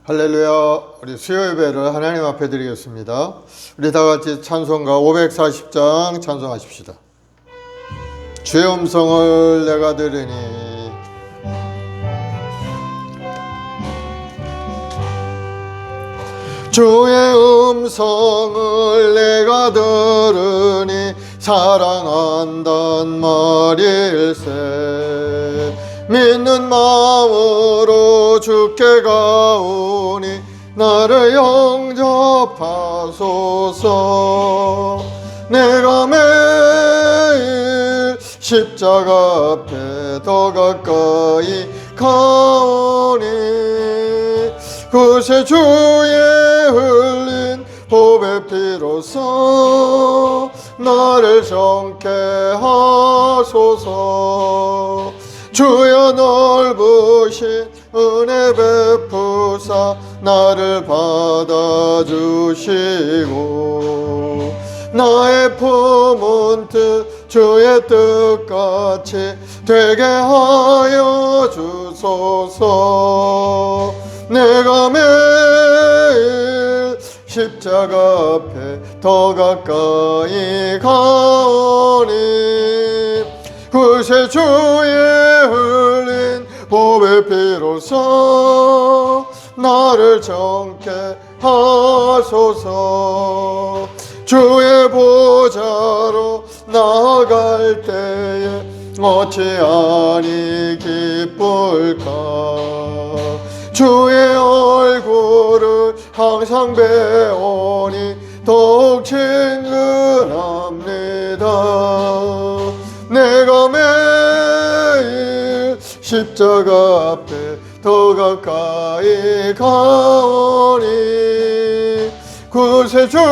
할렐루야. 우리 수요 예배를 하나님 앞에 드리겠습니다. 우리 다 같이 찬송가 540장 찬송하십시다. 주의 음성을 내가 들으니 주의 음성을 내가 들으니 사랑한단 말일세. 믿는 마음으로 주께 가오니 나를 영접하소서. 내가 매일 십자가 앞에 더 가까이 가오니 그새 주의 흘린 보배 피로써 나를 정케 하소서. 주여 넓으신 은혜 베푸사 나를 받아주시고 나의 품은 뜻 주의 뜻같이 되게 하여 주소서. 내가 매일 십자가 앞에 더 가까이 가오니 그새 주의 흘린 보배 피로써 나를 정케 하소서. 주의 보좌로 나아갈 때에 어찌하니 기쁠까. 주의 얼굴을 항상 배우니 더욱 친근합니다. 내가 매일 십자가 앞에 더 가까이 가오니 그새 주의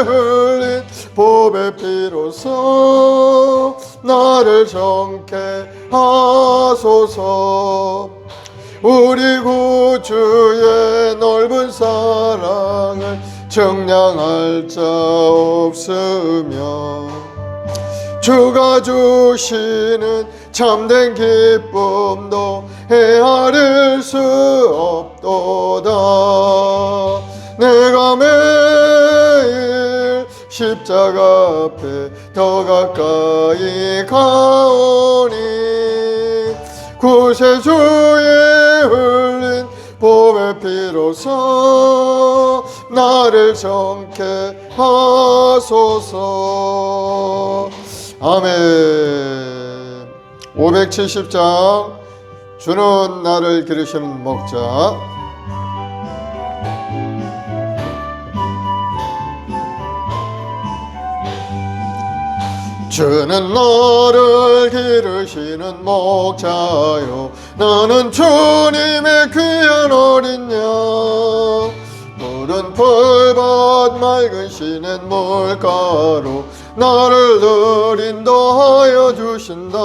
흘린 보배 피로써 나를 정케 하소서. 우리 구주의 넓은 사랑을 정량할 자 없으며 주가 주시는 참된 기쁨도 헤아릴 수 없도다. 내가 매일 십자가 앞에 더 가까이 가오니 그새 주의 흘린 보배 피로써 나를 정케 하소서. 아멘. 570장 주는 나를 기르시는 목자. 주는 너를 기르시는 목자요 나는 주님의 귀한 어린 양. 푸른 풀밭 맑은 시냇 물가로 나를 늘 인도하여 주신다.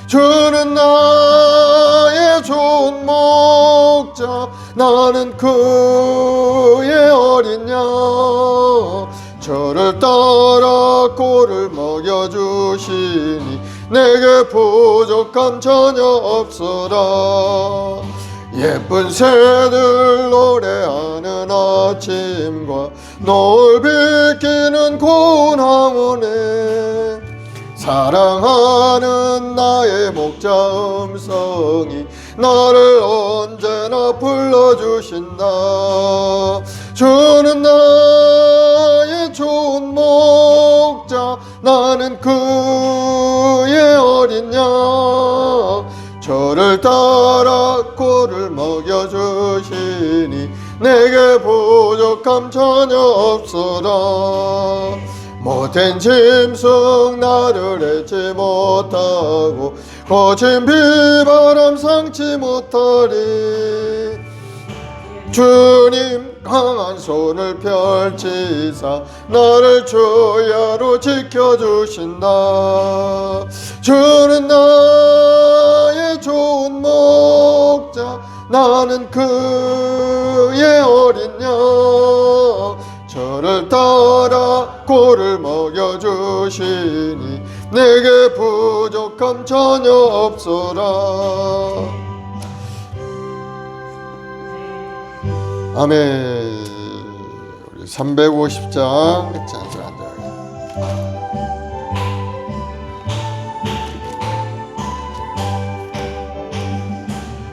주는 나의 좋은 목자 나는 그의 어린 양. 저를 따라 꼴을 먹여주시니 내게 부족함 전혀 없으라. 예쁜 새들 노래하는 아침과 노을 비키는 고운 황혼에 사랑하는 나의 목자 음성이 나를 언제나 불러주신다. 주는 나의 좋은 목자 나는 그의 어린 양. 저를 따라 꼴을 먹여주시니 내게 부족함 전혀 없으라. 못된 짐승 나를 해치 못하고 거친 비바람 상치 못하리. 주님 강한 손을 펼치사 나를 주야로 지켜주신다. 주는 나의 좋은 목자 나는 그의 어린 양. 저를 따라 꼴을 먹여주시니 내게 부족함 전혀 없어라. 아멘. 우리 350장 찬송한다.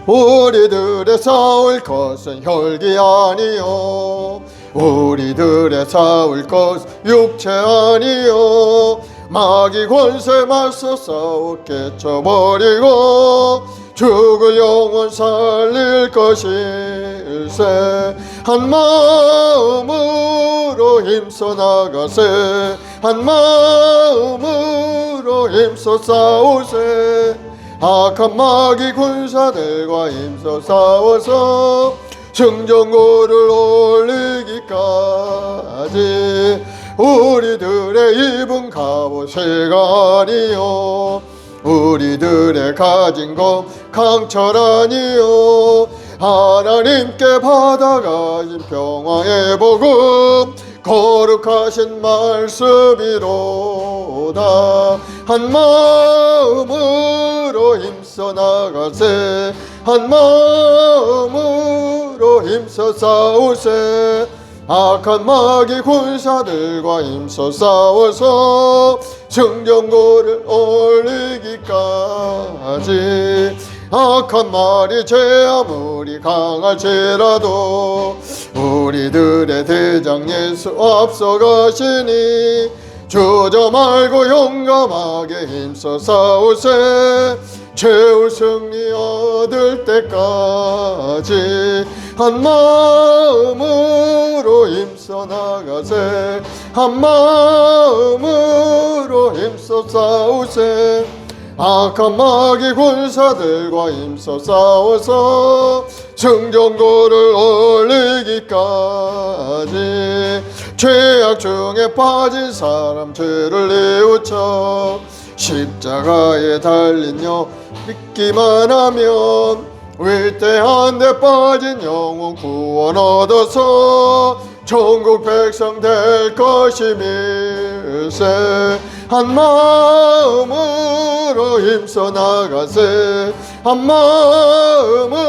우리들의 싸울 것은 혈기 아니요, 우리들의 싸울 것은 육체 아니요, 마귀 권세 맞서 싸워 깨쳐버리고 죽을 영혼 살릴 것일세. 한 마음으로 힘써 나가세, 한 마음으로 힘써 싸우세. 악한 마귀 군사들과 힘써 싸워서 승전고를 올리기까지 우리들의 입은 갑옷이가 아니요, 우리들의 가진 것 강철 아니요, 하나님께 받아가신 평화의 복음 거룩하신 말씀이로다. 한 마음으로 힘써 나가세, 한 마음으로 힘써 싸우세. 악한 마귀 군사들과 힘써 싸워서 승전고를 올리기까지. 악한 말이 제 아무리 강할지라도 우리들의 대장 예수 앞서가시니 주저 말고 용감하게 힘써 싸우세. 최후 승리 얻을 때까지 한 마음으로 힘써 나가세, 한 마음으로 힘써 싸우세. 악한 마귀 군사들과 힘써 싸워서 승전고를 올리기까지. 죄악 중에 빠진 사람 죄를 뉘우쳐 십자가에 달린 영 믿기만 하면 위대한 데 빠진 영혼 구원 얻어서 천국 백성 될 것임일세. 한 마음으로 힘써 나가세, 한 마음으로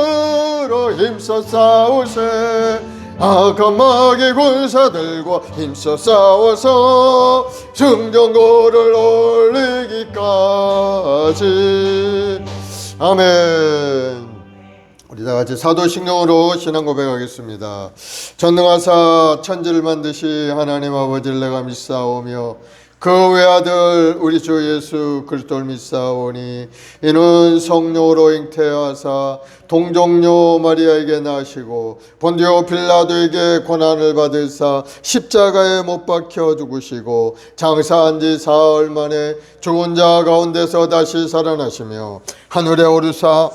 힘써 싸우세. 악한 마귀 군사들과 힘써 싸워서 승전고를 올리기까지. 아멘. 우리 다 같이 사도신경으로 신앙 고백하겠습니다. 전능하사 천지를 만드시 하나님 아버지를 내가 믿사오며 그 외아들 우리 주 예수 그리스도를 믿사오니 이는 성령으로 잉태하사 동정녀 마리아에게 나시고 본디오 빌라도에게 고난을 받으사 십자가에 못 박혀 죽으시고 장사한 지 사흘 만에 죽은 자 가운데서 다시 살아나시며 하늘에 오르사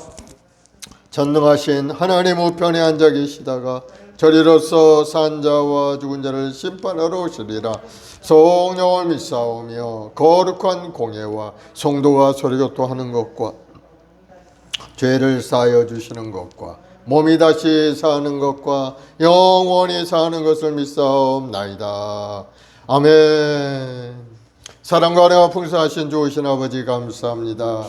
전능하신 하나님 우편에 앉아 계시다가 저리로서 산 자와 죽은 자를 심판하러 오시리라. 성령을 믿사오며 거룩한 공예와 성도가 소리교토하는 것과 죄를 사하여 주시는 것과 몸이 다시 사는 것과 영원히 사는 것을 믿사옵나이다. 아멘. 사랑과 은혜가 풍성하신 좋으신 아버지 감사합니다.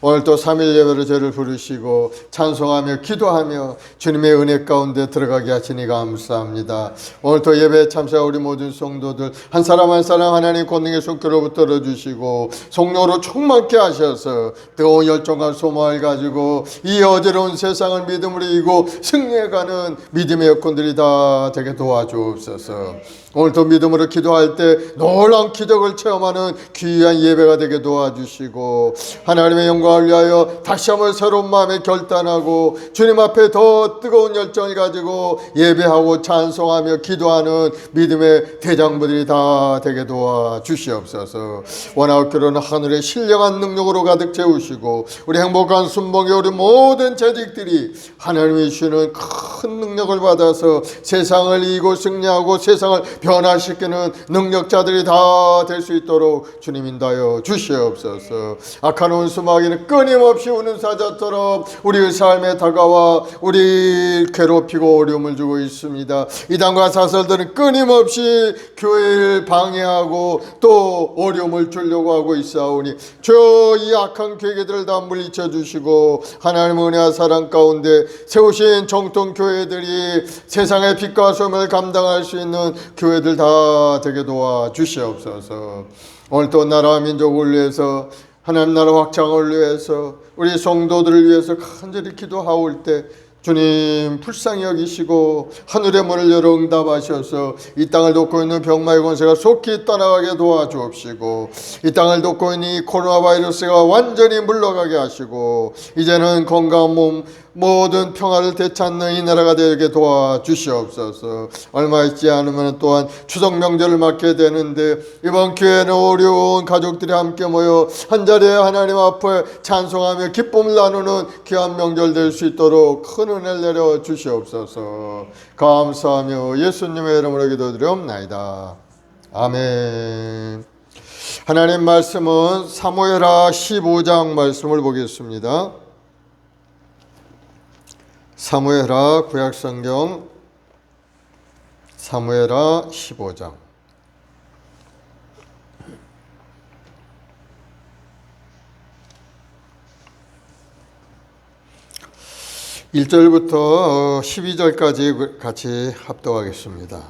오늘 또 3일 예배로 저를 부르시고 찬송하며 기도하며 주님의 은혜 가운데 들어가게 하시니 감사합니다. 오늘 또 예배에 참석한 우리 모든 성도들 한 사람 한 사람 하나님 권능의 손길로부터 들어주시고 성령으로 충만케 하셔서 뜨거운 열정과 소망을 가지고 이 어지러운 세상을 믿음으로 이기고 승리해가는 믿음의 여건들이 다 되게 도와주옵소서. 오늘도 믿음으로 기도할 때 놀라운 기적을 체험하는 귀한 예배가 되게 도와주시고 하나님의 영광을 위하여 다시 한번 새로운 마음에 결단하고 주님 앞에 더 뜨거운 열정을 가지고 예배하고 찬송하며 기도하는 믿음의 대장부들이 다 되게 도와주시옵소서. 원하옵기로는 하늘의 신령한 능력으로 가득 채우시고 우리 행복한 순복의 우리 모든 재직들이 하나님이 주시는 큰 능력을 받아서 세상을 이기고 승리하고 세상을 변화시키는 능력자들이 다 될 수 있도록 있도록 주님 인도하여 주시옵소서. 악한 원수 마귀는 끊임없이 우는 사자처럼 우리의 삶에 다가와 우리 괴롭히고 어려움을 주고 있습니다. 이단과 사설들은 끊임없이 교회를 방해하고 또 어려움을 주려고 하고 있사오니 주여 이 악한 계획들을 다 물리쳐 주시고 하나님의 은혜와 사랑 가운데 세우신 정통 교회들이 세상의 빛과 소음을 감당할 수 있는 교회들 다 되게 도와 주시옵소서. 오늘 또 나라와 민족을 위해서 하나님 나라 확장을 위해서 우리 성도들을 위해서 간절히 기도하올 때 주님 불쌍히 여기시고 하늘의 문을 열어 응답하셔서 이 땅을 돕고 있는 병마의 권세가 속히 떠나가게 도와주옵시고 이 땅을 돕고 있는 이 코로나 바이러스가 완전히 물러가게 하시고 이제는 건강한 몸 모든 평화를 되찾는 이 나라가 되게 도와주시옵소서. 얼마 있지 않으면 또한 추석 명절을 맞게 되는데 이번 기회에는 어려운 가족들이 함께 모여 한자리에 하나님 앞에 찬송하며 기쁨을 나누는 귀한 명절 될 수 있도록 큰 은혜를 내려 주시옵소서. 감사하며 예수님의 이름으로 기도드리옵나이다. 아멘. 하나님 말씀은 사무엘하 15장 말씀을 보겠습니다. 사무엘하 구약성경 사무엘하 15장 1절부터 12절까지 같이 합독하겠습니다.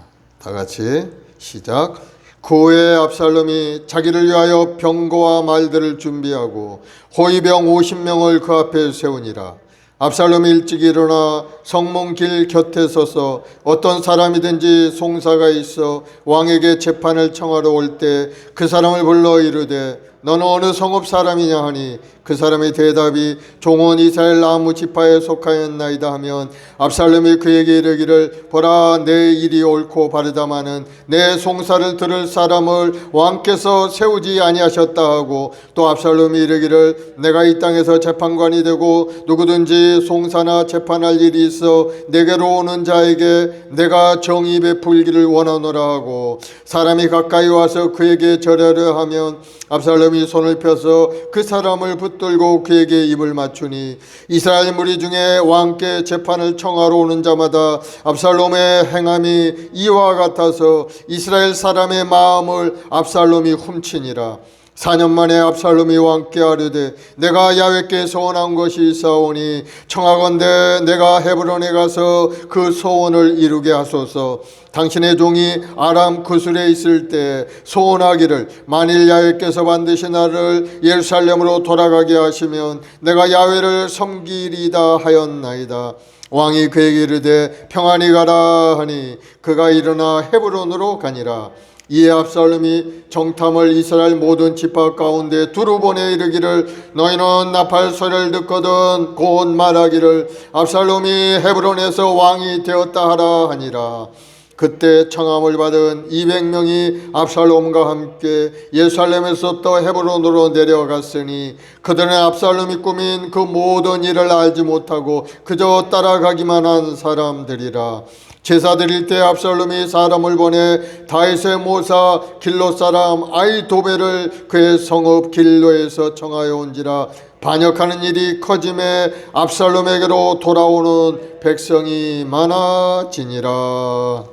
다 같이 시작. 그 후에 압살롬이 자기를 위하여 병거와 말들을 준비하고 호위병 50명을 그 앞에 세우니라. 압살롬이 일찍 일어나 성문길 곁에 서서 어떤 사람이든지 송사가 있어 왕에게 재판을 청하러 올 때 그 사람을 불러 이르되 너는 어느 성읍 사람이냐 하니 그 사람의 대답이 종은 이스라엘 아무 지파에 속하였나이다 하면 압살롬이 그에게 이르기를 보라 내 일이 옳고 바르다마는 내 송사를 들을 사람을 왕께서 세우지 아니하셨다 하고 또 압살롬이 이르기를 내가 이 땅에서 재판관이 되고 누구든지 송사나 재판할 일이 있어 내게로 오는 자에게 내가 정의 베풀기를 원하노라 하고 사람이 가까이 와서 그에게 절하려 하면 압살롬이 손을 펴서 그 사람을 붙들고 그에게 입을 맞추니 이스라엘 무리 중에 왕께 재판을 청하러 오는 자마다 압살롬의 행함이 이와 같아서 이스라엘 사람의 마음을 압살롬이 훔치니라. 4년 만에 압살롬이 왕께 아뢰되 내가 야훼께 소원한 것이 있사오니 청하건대 내가 헤브론에 가서 그 소원을 이루게 하소서. 당신의 종이 아람 구술에 있을 때 소원하기를 만일 야훼께서 반드시 나를 예루살렘으로 돌아가게 하시면 내가 야훼를 섬기리다 하였나이다. 왕이 그에게 이르되 평안히 가라 하니 그가 일어나 헤브론으로 가니라. 이에 압살롬이 정탐을 이스라엘 모든 지파 가운데 두루 보내 이르기를 너희는 나팔 소리를 듣거든 곧 말하기를 압살롬이 헤브론에서 왕이 되었다 하라 하니라. 그때 청함을 받은 200명이 압살롬과 함께 예루살렘에서 또 헤브론으로 내려갔으니 그들은 압살롬이 꾸민 그 모든 일을 알지 못하고 그저 따라가기만 한 사람들이라. 제사 드릴 때 압살롬이 사람을 보내 다윗의 모사 길로 사람 아히도벨을 그의 성읍 길로에서 청하여 온지라. 반역하는 일이 커짐에 압살롬에게로 돌아오는 백성이 많아지니라.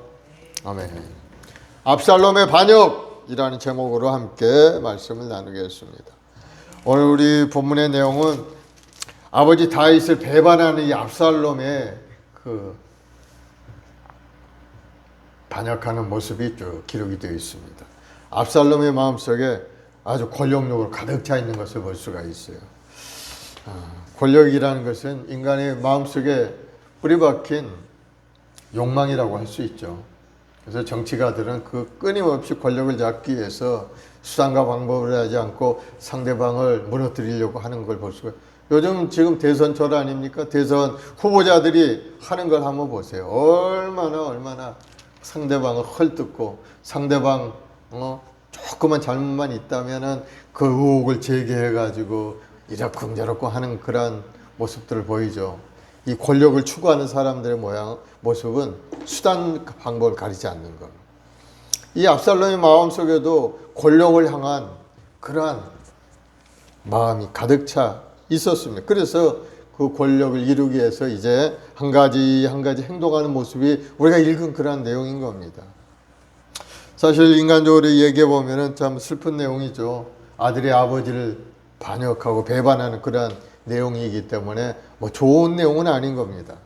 아멘. 압살롬의 반역이라는 제목으로 함께 말씀을 나누겠습니다. 오늘 우리 본문의 내용은 아버지 다윗을 배반하는 이 압살롬의 그 반역하는 모습이 쭉 기록이 되어 있습니다. 압살롬의 마음속에 아주 권력욕으로 가득 차 있는 것을 볼 수가 있어요. 권력이라는 것은 인간의 마음속에 뿌리박힌 욕망이라고 할 수 있죠. 그래서 정치가들은 그 끊임없이 권력을 잡기 위해서 수단과 방법을 하지 않고 상대방을 무너뜨리려고 하는 걸 볼 수가 있어요. 요즘 지금 대선철 아닙니까? 대선 후보자들이 하는 걸 한번 보세요. 얼마나 상대방을 헐뜯고 상대방 조그만 잘못만 있다면은 그 의혹을 제기해가지고 이러쿵저러쿵 하는 그런 모습들을 보이죠. 이 권력을 추구하는 사람들의 모습은 수단 방법을 가리지 않는 것. 이 압살롬의 마음속에도 권력을 향한 그러한 마음이 가득 차 있었습니다. 그래서 그 권력을 이루기 위해서 이제 한 가지 한 가지 행동하는 모습이 우리가 읽은 그러한 내용인 겁니다. 사실 인간적으로 얘기해 보면은 참 슬픈 내용이죠. 아들이 아버지를 반역하고 배반하는 그러한 내용이기 때문에 뭐 좋은 내용은 아닌 겁니다.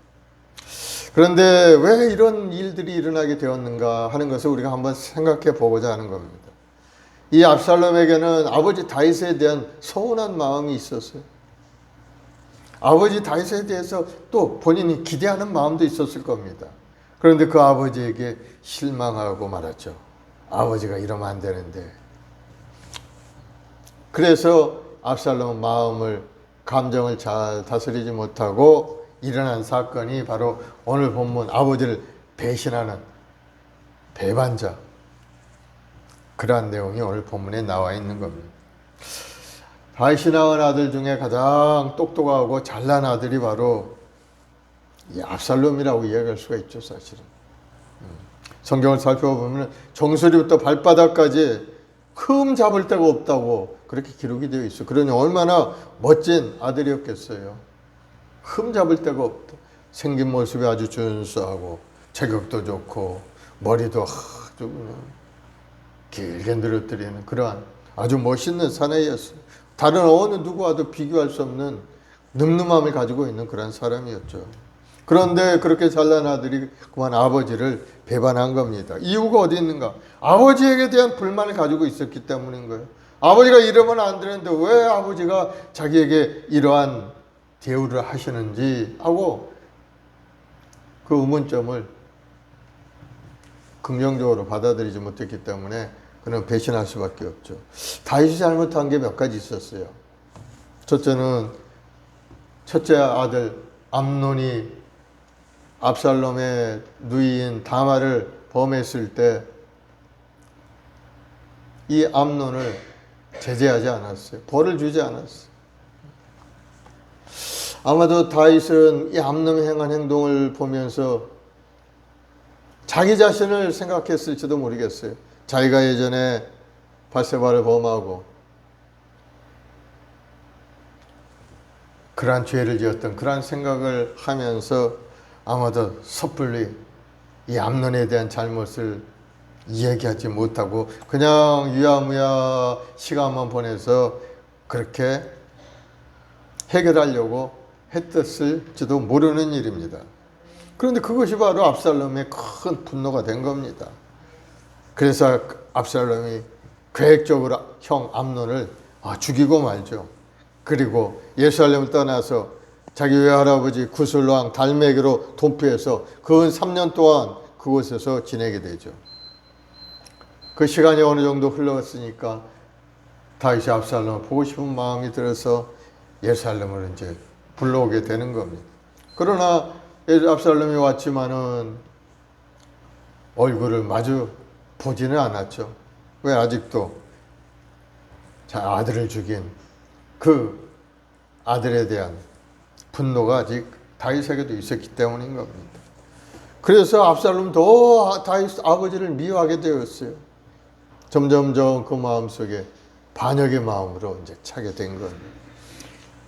그런데 왜 이런 일들이 일어나게 되었는가 하는 것을 우리가 한번 생각해 보고자 하는 겁니다. 이 압살롬에게는 아버지 다윗에 대한 서운한 마음이 있었어요. 아버지 다윗에 대해서 또 본인이 기대하는 마음도 있었을 겁니다. 그런데 그 아버지에게 실망하고 말았죠. 아버지가 이러면 안 되는데. 그래서 압살롬은 마음을 감정을 잘 다스리지 못하고 일어난 사건이 바로 오늘 본문 아버지를 배신하는 배반자, 그러한 내용이 오늘 본문에 나와 있는 겁니다. 다윗이 낳은 아들 중에 가장 똑똑하고 잘난 아들이 바로 이 압살롬이라고 이야기할 수가 있죠, 사실은. 성경을 살펴보면 정수리부터 발바닥까지 흠 잡을 데가 없다고 그렇게 기록이 되어 있어요. 그러니 얼마나 멋진 아들이었겠어요. 흠 잡을 데가 없다. 생긴 모습이 아주 준수하고 체격도 좋고 머리도 아주 그냥 길게 늘어뜨리는 그러한 아주 멋있는 사내였어요. 다른 어느 누구와도 비교할 수 없는 늠름함을 가지고 있는 그런 사람이었죠. 그런데 그렇게 잘난 아들이 그만 아버지를 배반한 겁니다. 이유가 어디 있는가? 아버지에게 대한 불만을 가지고 있었기 때문인 거예요. 아버지가 이러면 안 되는데 왜 아버지가 자기에게 이러한 대우를 하시는지 하고 그 의문점을 긍정적으로 받아들이지 못했기 때문에 그는 배신할 수밖에 없죠. 다윗이 잘못한 게 몇 가지 있었어요. 첫째는 첫째 아들 암논이 압살롬의 누이인 다말을 범했을 때 이 암논을 제재하지 않았어요. 벌을 주지 않았어요. 아마도 다윗은 이 암논이 행한 행동을 보면서 자기 자신을 생각했을지도 모르겠어요. 자기가 예전에 바세바를 범하고 그러한 죄를 지었던 그러한 생각을 하면서 아마도 섣불리 이 암논에 대한 잘못을 이야기하지 못하고 그냥 유야무야 시간만 보내서 그렇게 해결하려고 했었을지도 모르는 일입니다. 그런데 그것이 바로 압살롬의 큰 분노가 된 겁니다. 그래서 압살롬이 계획적으로 형 암논을 죽이고 말죠. 그리고 예루살렘을 떠나서 자기 외할아버지 구슬왕 달메기로 도피해서 근 3년 동안 그곳에서 지내게 되죠. 그 시간이 어느 정도 흘렀으니까 다윗이 압살롬을 보고 싶은 마음이 들어서 예루살렘을 이제 불러오게 되는 겁니다. 그러나 압살롬이 왔지만은 얼굴을 마주 보지는 않았죠. 왜? 아직도 아들을 죽인 그 아들에 대한 분노가 아직 다윗에게도 있었기 때문인 겁니다. 그래서 압살롬 더 다윗 아버지를 미워하게 되었어요. 점점점 그 마음속에 반역의 마음으로 이제 차게 된 겁니다.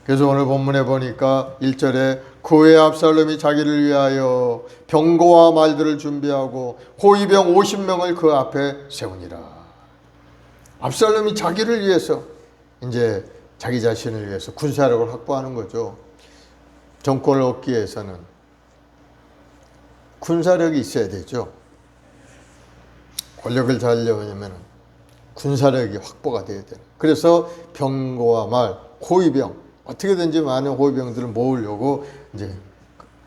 그래서 오늘 본문에 보니까 1절에 그 후에 압살롬이 자기를 위하여 병거와 말들을 준비하고 호위병 50명을 그 앞에 세우니라. 압살롬이 자기를 위해서 이제 자기 자신을 위해서 군사력을 확보하는 거죠. 정권을 얻기 위해서는 군사력이 있어야 되죠. 권력을 잡으려면 군사력이 확보가 돼야 돼요. 그래서 병거와 말, 호위병, 어떻게든지 많은 호위병들을 모으려고 이제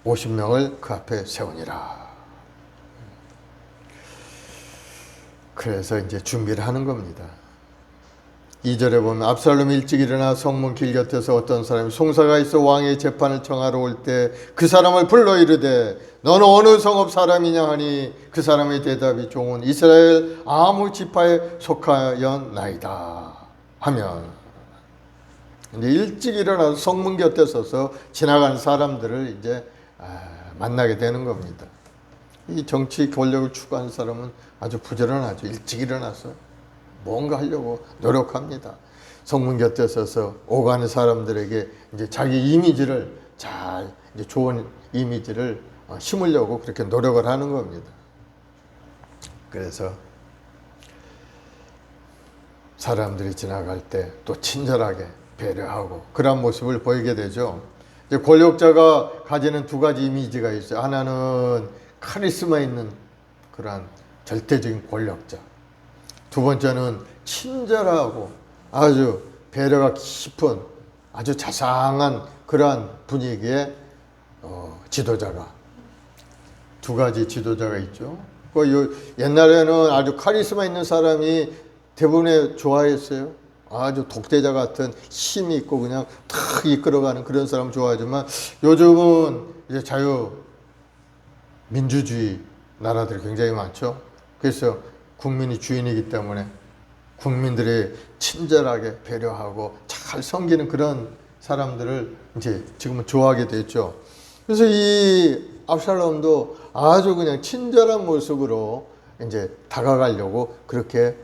50명을 그 앞에 세우니라. 그래서 이제 준비를 하는 겁니다. 2절에 보면 압살롬이 일찍 일어나 성문 길 곁에서 어떤 사람이 송사가 있어 왕의 재판을 청하러 올 때 그 사람을 불러 이르되 너는 어느 성읍 사람이냐 하니 그 사람의 대답이 종은 이스라엘 아무 지파에 속하였나이다 하면 이제 일찍 일어나서 성문 곁에 서서 지나가는 사람들을 이제 만나게 되는 겁니다. 이 정치 권력을 추구하는 사람은 아주 부지런하죠. 일찍 일어나서 뭔가 하려고 노력합니다. 성문 곁에 서서 오가는 사람들에게 이제 자기 이미지를 잘, 이제 좋은 이미지를 심으려고 그렇게 노력을 하는 겁니다. 그래서 사람들이 지나갈 때 또 친절하게 배려하고 그런 모습을 보이게 되죠. 이제 권력자가 가지는 두 가지 이미지가 있어요. 하나는 카리스마 있는 그러한 절대적인 권력자. 두 번째는 친절하고 아주 배려가 깊은 아주 자상한 그러한 분위기의 지도자가 두 가지 지도자가 있죠. 옛날에는 아주 카리스마 있는 사람이 대부분의 좋아했어요. 아주 독재자 같은 힘이 있고 그냥 탁 이끌어가는 그런 사람 좋아하지만 요즘은 이제 민주주의 나라들이 굉장히 많죠. 그래서 국민이 주인이기 때문에 국민들이 친절하게 배려하고 잘 섬기는 그런 사람들을 이제 지금은 좋아하게 됐죠. 그래서 이 압살롬도 아주 그냥 친절한 모습으로 이제 다가가려고 그렇게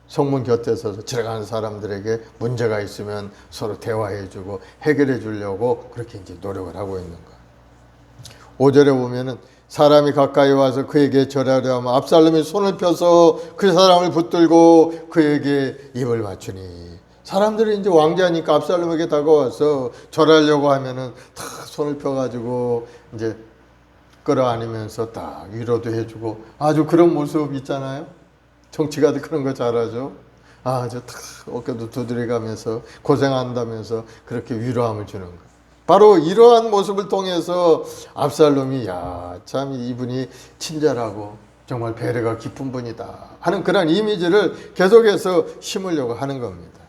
성문 곁에 서서 지나가는 사람들에게 문제가 있으면 서로 대화해주고 해결해 주려고 그렇게 이제 노력을 하고 있는 거예요. 5절에 보면은 사람이 가까이 와서 그에게 절하려 하면 압살롬이 손을 펴서 그 사람을 붙들고 그에게 입을 맞추니, 사람들이 이제 왕자니까 압살롬에게 다가와서 절하려고 하면은 다 손을 펴가지고 이제 끌어안으면서 딱 위로도 해주고 아주 그런 모습 있잖아요. 정치가도 그런 거 잘하죠. 아주 탁 어깨도 두드려가면서 고생한다면서 그렇게 위로함을 주는 거. 바로 이러한 모습을 통해서 압살롬이 참 이분이 친절하고 정말 배려가 깊은 분이다 하는 그런 이미지를 계속해서 심으려고 하는 겁니다.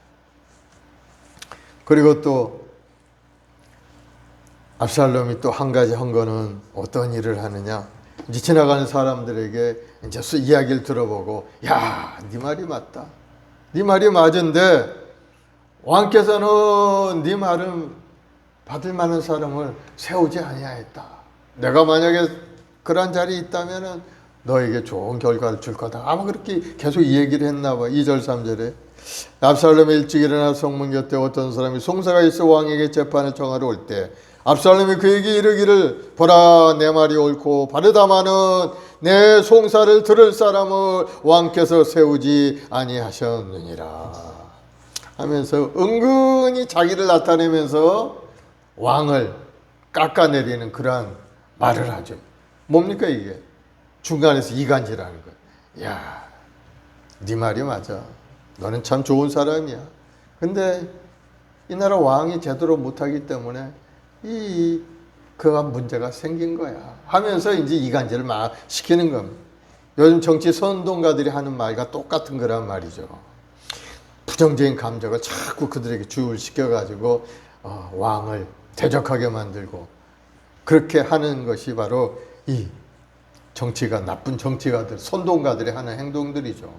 그리고 또 압살롬이 또 한 가지 한 거는 어떤 일을 하느냐, 이제 지나가는 사람들에게 이제 이야기를 들어보고 네 말이 맞다, 네 말이 맞은데 왕께서는 네 말은 받을 만한 사람을 세우지 아니하였다. 내가 만약에 그런 자리에 있다면은 너에게 좋은 결과를 줄 거다. 아마 그렇게 계속 이 얘기를 했나 봐. 2절 3절에 압살롬이 일찍 일어나 성문 곁에 어떤 사람이 송사가 있어 왕에게 재판을 청하러 올 때 압살롬이 그에게 이르기를 보라, 내 말이 옳고 바르다마는 내 송사를 들을 사람을 왕께서 세우지 아니하셨느니라 하면서 은근히 자기를 나타내면서 왕을 깎아내리는 그러한 말을 하죠. 뭡니까 이게? 중간에서 이간질하는 거예요. 네 말이 맞아. 너는 참 좋은 사람이야. 근데 이 나라 왕이 제대로 못하기 때문에 그가 문제가 생긴 거야 하면서 이제 이간질을 막 시키는 겁니다. 요즘 정치 선동가들이 하는 말과 똑같은 거란 말이죠. 부정적인 감정을 자꾸 그들에게 주입을 시켜가지고 왕을 대적하게 만들고 그렇게 하는 것이 바로 이 정치가, 나쁜 정치가들, 선동가들이 하는 행동들이죠.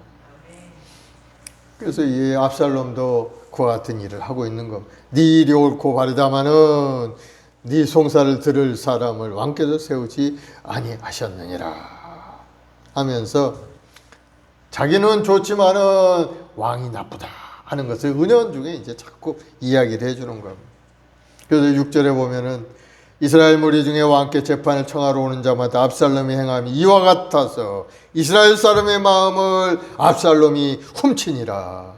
그래서 이 압살롬도 그와 같은 일을 하고 있는 겁니다. 네 일이 옳고 바르다마는 네 송사를 들을 사람을 왕께서 세우지 아니하셨느니라 하면서 자기는 좋지만은 왕이 나쁘다 하는 것을 은연중에 이제 자꾸 이야기를 해주는 겁니다. 그래서 6절에 보면은 이스라엘 무리 중에 왕께 재판을 청하러 오는 자마다 압살롬이 행함이 이와 같아서 이스라엘 사람의 마음을 압살롬이 훔치니라.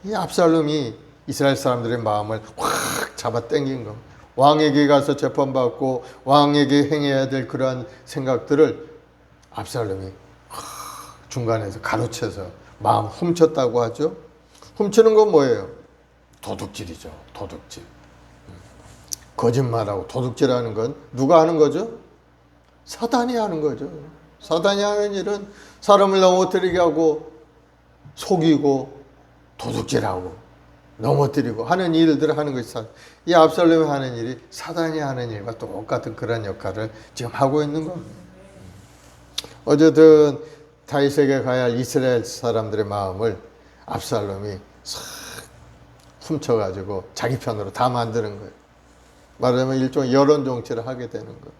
이 압살롬이 이스라엘 사람들의 마음을 확 잡아 당긴 겁니다. 왕에게 가서 재판받고 왕에게 행해야 될 그러한 생각들을 압살롬이 중간에서 가로채서 마음 훔쳤다고 하죠. 훔치는 건 뭐예요? 도둑질이죠. 도둑질. 거짓말하고 도둑질하는 건 누가 하는 거죠? 사단이 하는 거죠. 사단이 하는 일은 사람을 넘어뜨리게 하고 속이고 도둑질하고 넘어뜨리고 하는 일들을 하는 것이 이 압살롬이 하는 일이 사단이 하는 일과 똑같은 그런 역할을 지금 하고 있는 겁니다. 어쨌든 다윗에게 가야 할 이스라엘 사람들의 마음을 압살롬이 싹 훔쳐가지고 자기 편으로 다 만드는 거예요. 말하자면 일종의 여론 정치를 하게 되는 거예요.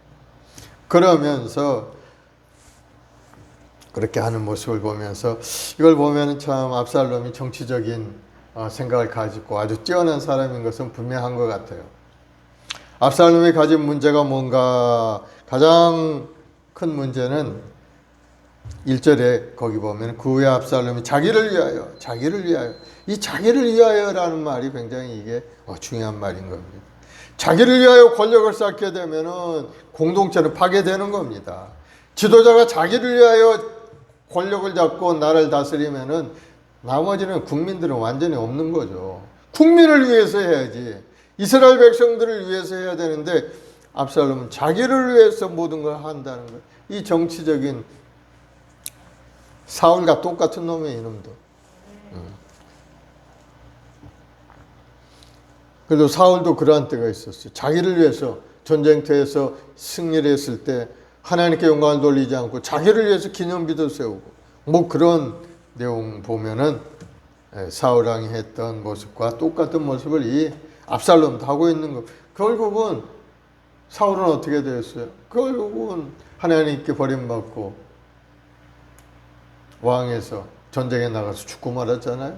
그러면서 그렇게 하는 모습을 보면서 이걸 보면 참 압살롬이 정치적인 생각을 가지고 아주 뛰어난 사람인 것은 분명한 것 같아요. 압살롬이 가진 문제가 뭔가 가장 큰 문제는 1절에 거기 보면 그 후에 압살롬이 자기를 위하여 이 자기를 위하여라는 말이 굉장히 이게 중요한 말인 겁니다. 자기를 위하여 권력을 쌓게 되면은 공동체는 파괴되는 겁니다. 지도자가 자기를 위하여 권력을 잡고 나라를 다스리면은 나머지는 국민들은 완전히 없는 거죠. 국민을 위해서 해야지. 이스라엘 백성들을 위해서 해야 되는데 압살롬은 자기를 위해서 모든 걸 한다는 거예요. 이 정치적인 사울과 똑같은 놈이에요, 이놈도. 그래도 사울도 그러한 때가 있었어요. 자기를 위해서 전쟁터에서 승리를 했을 때 하나님께 영광을 돌리지 않고 자기를 위해서 기념비도 세우고 뭐 그런 내용 보면은 사울 왕이 했던 모습과 똑같은 모습을 이 압살롬도 하고 있는 거. 결국은 사울은 어떻게 되었어요? 결국은 하나님께 버림받고 왕에서 전쟁에 나가서 죽고 말았잖아요.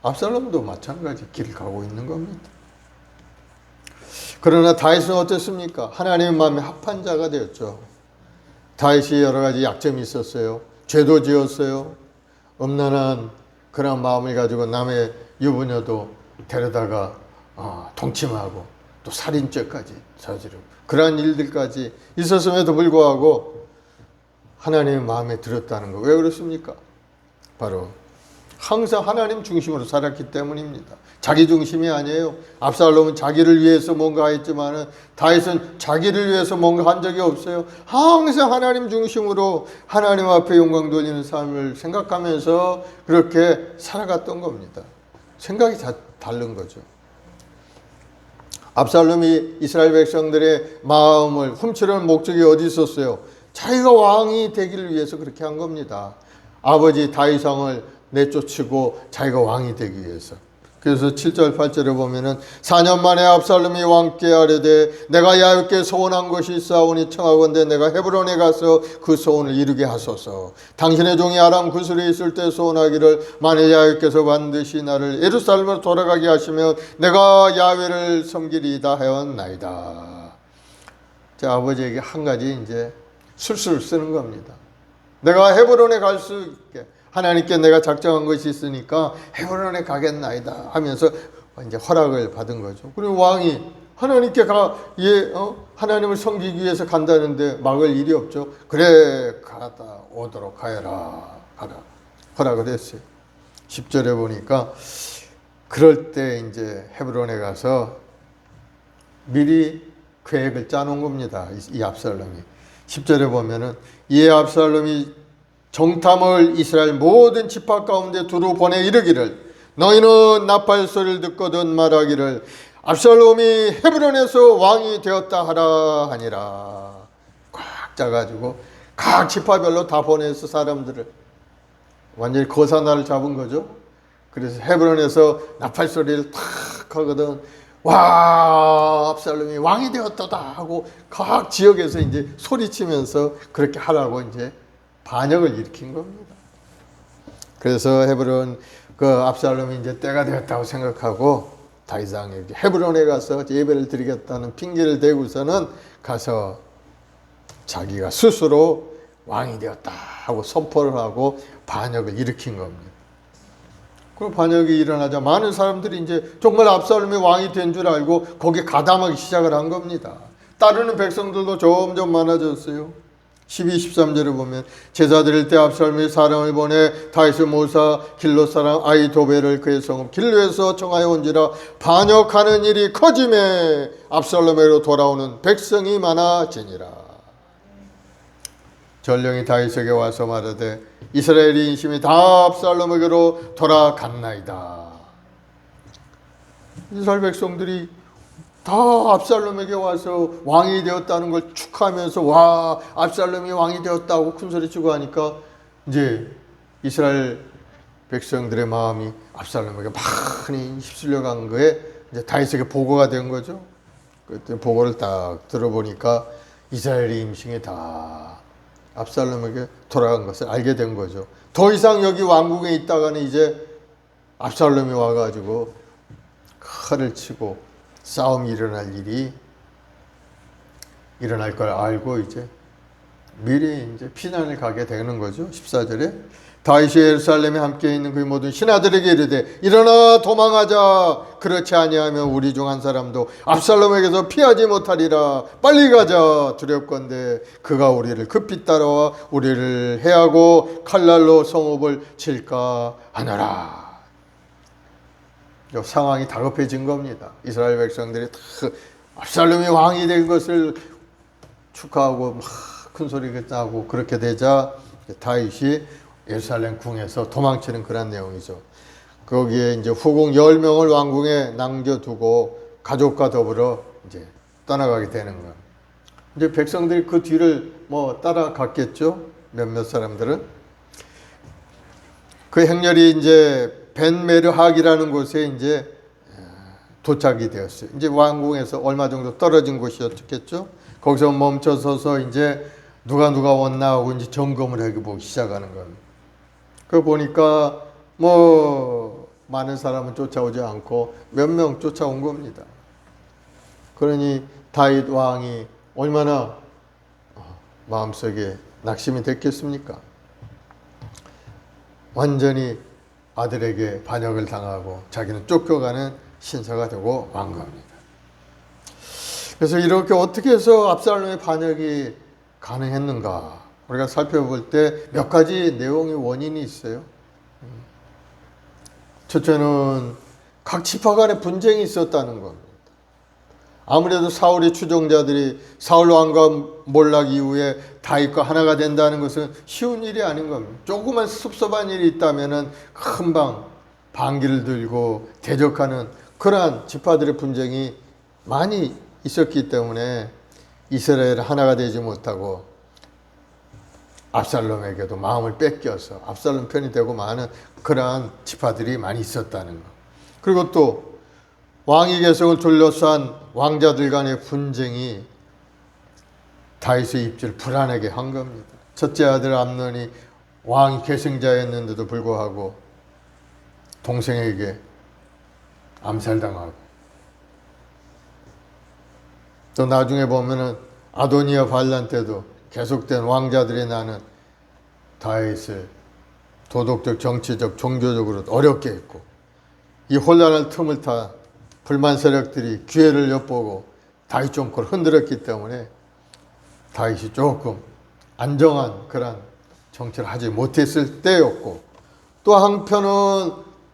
압살롬도 마찬가지 길을 가고 있는 겁니다. 그러나 다윗은 어땠습니까? 하나님의 마음에 합한 자가 되었죠. 다윗이 여러 가지 약점이 있었어요. 죄도 지었어요. 음란한 그런 마음을 가지고 남의 유부녀도 데려다가 동침하고 또 살인죄까지 저지르고 그러한 일들까지 있었음에도 불구하고 하나님의 마음에 들었다는 거. 왜 그렇습니까? 바로 항상 하나님 중심으로 살았기 때문입니다. 자기 중심이 아니에요. 압살롬은 자기를 위해서 뭔가 했지만은 다윗은 자기를 위해서 뭔가 한 적이 없어요. 항상 하나님 중심으로 하나님 앞에 영광 돌리는 삶을 생각하면서 그렇게 살아갔던 겁니다. 생각이 다른 거죠. 압살롬이 이스라엘 백성들의 마음을 훔치려는 목적이 어디 있었어요? 자기가 왕이 되기를 위해서 그렇게 한 겁니다. 아버지 다윗 왕을 내쫓고 자기가 왕이 되기 위해서. 그래서 7절 8절에 보면은 4년 만에 압살롬이 왕께 아뢰되 내가 야훼께 소원한 것이 있사오니 청하건대 내가 헤브론에 가서 그 소원을 이루게 하소서. 당신의 종이 아람 구슬에 있을 때 소원하기를 만일 야훼께서 반드시 나를 예루살렘으로 돌아가게 하시면 내가 야훼를 섬기리이다 하였나이다. 자, 아버지에게 한 가지 이제 술수를 쓰는 겁니다. 내가 헤브론에 갈 수 있게 하나님께 내가 작정한 것이 있으니까 헤브론에 가겠나이다 하면서 이제 허락을 받은 거죠. 그리고 왕이 하나님께 하나님을 섬기기 위해서 간다는데 막을 일이 없죠. 그래 가다 오도록 하여라 가라 허락을 했어요. 10절에 보니까 그럴 때 이제 헤브론에 가서 미리 계획을 짜놓은 겁니다. 이 압살롬이. 10절에 보면은 이에 압살롬이 정탐을 이스라엘 모든 지파 가운데 두루 보내 이르기를 너희는 나팔 소리를 듣거든 말하기를 압살롬이 헤브론에서 왕이 되었다 하라 하니라. 꽉 짜가지고 각 지파별로 다 보내서 사람들을 완전히 거사나를 잡은 거죠. 그래서 헤브론에서 나팔 소리를 탁 하거든 와 압살롬이 왕이 되었다 하고 각 지역에서 이제 소리치면서 그렇게 하라고 이제 반역을 일으킨 겁니다. 그래서 헤브론 그 압살롬이 이제 때가 되었다고 생각하고 다윗 왕에게 헤브론에 가서 예배를 드리겠다는 핑계를 대고서는 가서 자기가 스스로 왕이 되었다 하고 선포를 하고 반역을 일으킨 겁니다. 그 반역이 일어나자 많은 사람들이 이제 정말 압살롬이 왕이 된 줄 알고 거기에 가담하기 시작을 한 겁니다. 따르는 백성들도 점점 많아졌어요. 12, 13절을 보면 제사 드릴 때 압살롬이 사람을 보내 다윗의 모사 길로 사람 아히도벨을 그의 성읍 길로에서 청하여 온지라 반역하는 일이 커짐에 압살롬에게로 돌아오는 백성이 많아지니라. 전령이 다윗에게 와서 말하되 이스라엘의 인심이 다 압살롬에게로 돌아갔나이다. 이스라엘 백성들이 다 압살롬에게 와서 왕이 되었다는 걸 축하하면서 와 압살롬이 왕이 되었다고 큰소리치고 하니까 이제 이스라엘 백성들의 마음이 압살롬에게 많이 휩쓸려 간 거에 이제 다윗에게 보고가 된 거죠. 그때 보고를 딱 들어보니까 이스라엘의 임신이 다 압살롬에게 돌아간 것을 알게 된 거죠. 더 이상 여기 왕궁에 있다가는 이제 압살롬이 와가지고 칼을 치고 싸움이 일어날 일이 일어날 걸 알고 이제 미리 이제 피난을 가게 되는 거죠. 14절에 다윗이 예루살렘에 함께 있는 그 모든 신하들에게 이르되 일어나 도망하자. 그렇지 아니하면 우리 중 한 사람도 압살롬에게서 피하지 못하리라. 빨리 가자. 두렵건대 그가 우리를 급히 따라와 우리를 해하고 칼날로 성읍을 칠까 하노라. 상황이 다급해진 겁니다. 이스라엘 백성들이 다 압살롬이 왕이 된 것을 축하하고 막 큰 소리가 나고 그렇게 되자 다윗이 예루살렘 궁에서 도망치는 그런 내용이죠. 거기에 이제 후궁 10명을 왕궁에 남겨두고 가족과 더불어 이제 떠나가게 되는 거예요. 이제 백성들이 그 뒤를 뭐 따라갔겠죠. 몇몇 사람들은. 그 행렬이 이제 벤메르학이라는 곳에 이제 도착이 되었어요. 이제 왕궁에서 얼마 정도 떨어진 곳이었겠죠. 거기서 멈춰서서 이제 누가 왔나 하고 이제 점검을 해보기 시작하는 겁니다. 그 보니까 뭐 많은 사람은 쫓아오지 않고 몇 명 쫓아온 겁니다. 그러니 다윗 왕이 얼마나 마음속에 낙심이 됐겠습니까? 완전히 아들에게 반역을 당하고 자기는 쫓겨가는 신사가 되고 만 겁니다. 그래서 이렇게 어떻게 해서 압살롬의 반역이 가능했는가? 우리가 살펴볼 때 몇 가지 내용의 원인이 있어요. 첫째는 각 지파 간의 분쟁이 있었다는 겁니다. 아무래도 사울의 추종자들이 사울 왕과 몰락 이후에 다윗과 하나가 된다는 것은 쉬운 일이 아닌 겁니다. 조그만 섭섭한 일이 있다면 금방 반기를 들고 대적하는 그러한 지파들의 분쟁이 많이 있었기 때문에 이스라엘 하나가 되지 못하고 압살롬에게도 마음을 뺏겨서 압살롬 편이 되고 많은 그러한 지파들이 많이 있었다는 것. 그리고 또 왕위 계승을 둘러싼 왕자들 간의 분쟁이 다윗의 입지를 불안하게 한 겁니다. 첫째 아들 암논이 왕위 계승자였는데도 불구하고 동생에게 암살당하고 또 나중에 보면은 아도니아 반란 때도 계속된 왕자들이 나는 다윗을 도덕적, 정치적, 종교적으로 어렵게 했고 이 혼란할 틈을 타 불만 세력들이 기회를 엿보고 다윗 정권을 흔들었기 때문에 다윗이 조금 안정한 그런 정치를 하지 못했을 때였고 또 한편은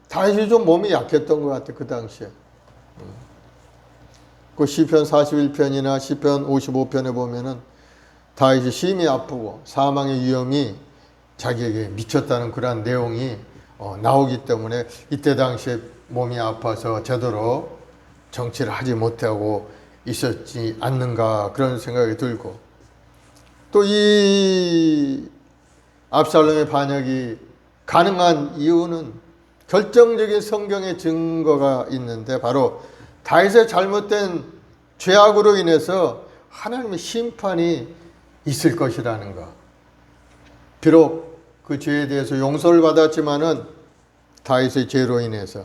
다윗이 좀 몸이 약했던 것 같아요. 그 당시에. 그 시편 41편이나 시편 55편에 보면은 다윗이 심히 아프고 사망의 위험이 자기에게 미쳤다는 그러한 내용이 나오기 때문에 이때 당시에 몸이 아파서 제대로 정치를 하지 못하고 있었지 않는가 그런 생각이 들고 또 이 압살롬의 반역이 가능한 이유는 결정적인 성경의 증거가 있는데 바로 다윗의 잘못된 죄악으로 인해서 하나님의 심판이 있을 것이라는 것. 비록 그 죄에 대해서 용서를 받았지만은 다윗의 죄로 인해서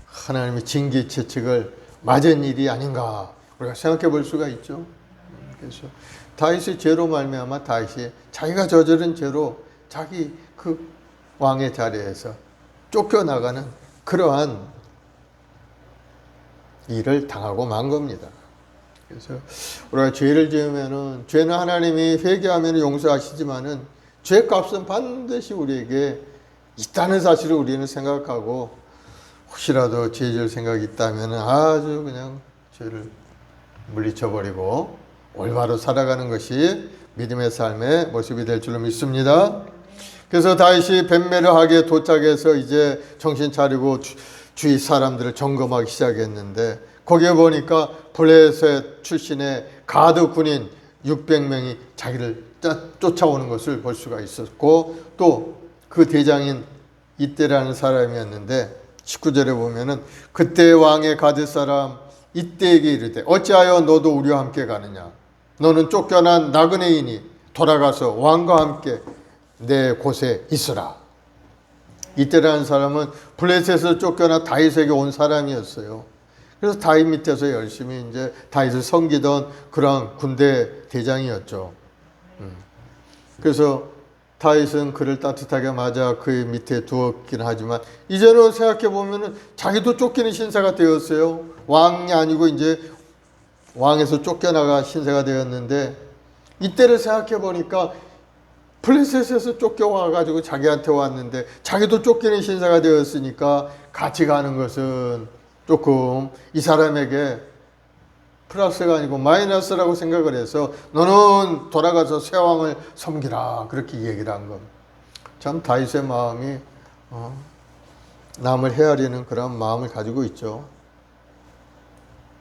하나님의 징계 채찍을 맞은 일이 아닌가 우리가 생각해 볼 수가 있죠. 그래서 다윗의 죄로 말미암아 다윗이 자기가 저지른 죄로 자기 그 왕의 자리에서 쫓겨나가는 그러한 일을 당하고 만 겁니다. 그래서 우리가 죄를 지으면은 죄는 하나님이 회개하면 용서하시지만은 죄값은 반드시 우리에게 있다는 사실을 우리는 생각하고 혹시라도 죄 지을 생각이 있다면은 아주 그냥 죄를 물리쳐버리고 올바로 살아가는 것이 믿음의 삶의 모습이 될 줄로 믿습니다. 그래서 다윗이 벤메르하게 도착해서 이제 정신 차리고 주위 사람들을 점검하기 시작했는데 거기에 보니까 블레셋 출신의 가드 군인 600명이 자기를 쫓아오는 것을 볼 수가 있었고 또 그 대장인 이때라는 사람이었는데 19절에 보면은 그때 왕의 가드 사람 이때에게 이르되 어찌하여 너도 우리와 함께 가느냐 너는 쫓겨난 나그네이니 돌아가서 왕과 함께 내 곳에 있으라. 이때라는 사람은 블레셋에서 쫓겨나 다윗에게 온 사람이었어요. 그래서 다윗 밑에서 열심히 이제 다윗을 섬기던 그러한 군대 대장이었죠. 그래서 다윗은 그를 따뜻하게 맞아 그의 밑에 두었긴 하지만 이제는 생각해 보면은 자기도 쫓기는 신세가 되었어요. 왕이 아니고 이제 왕에서 쫓겨나가 신세가 되었는데 이때를 생각해 보니까 블레셋에서 쫓겨와 가지고 자기한테 왔는데 자기도 쫓기는 신세가 되었으니까 같이 가는 것은 조금 이 사람에게 플러스가 아니고 마이너스라고 생각을 해서 너는 돌아가서 새 왕을 섬기라 그렇게 얘기를 한 겁니다. 참 다윗의 마음이 남을 헤아리는 그런 마음을 가지고 있죠.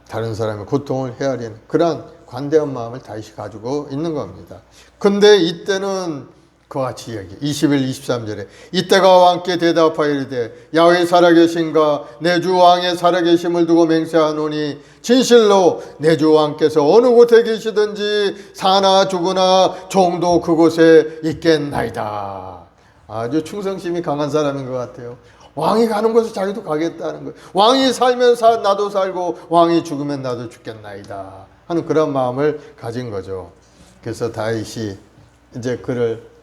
다른 사람의 고통을 헤아리는 그런 관대한 마음을 다윗이 가지고 있는 겁니다. 근데 이때는 그와 같이 얘기 21, 23절에 이때가 왕께 대답하여 이르되 야훼 살아계신가 내 주 왕의 살아계심을 두고 맹세하노니 진실로 내 주 왕께서 어느 곳에 계시든지 사나 죽으나 종도 그곳에 있겠나이다. 아주 충성심이 강한 사람인 것 같아요. 왕이 가는 곳에 자기도 가겠다는 거예요. 왕이 살면 나도 살고 왕이 죽으면 나도 죽겠나이다 하는 그런 마음을 가진 거죠. 그래서 다윗이 이제 그를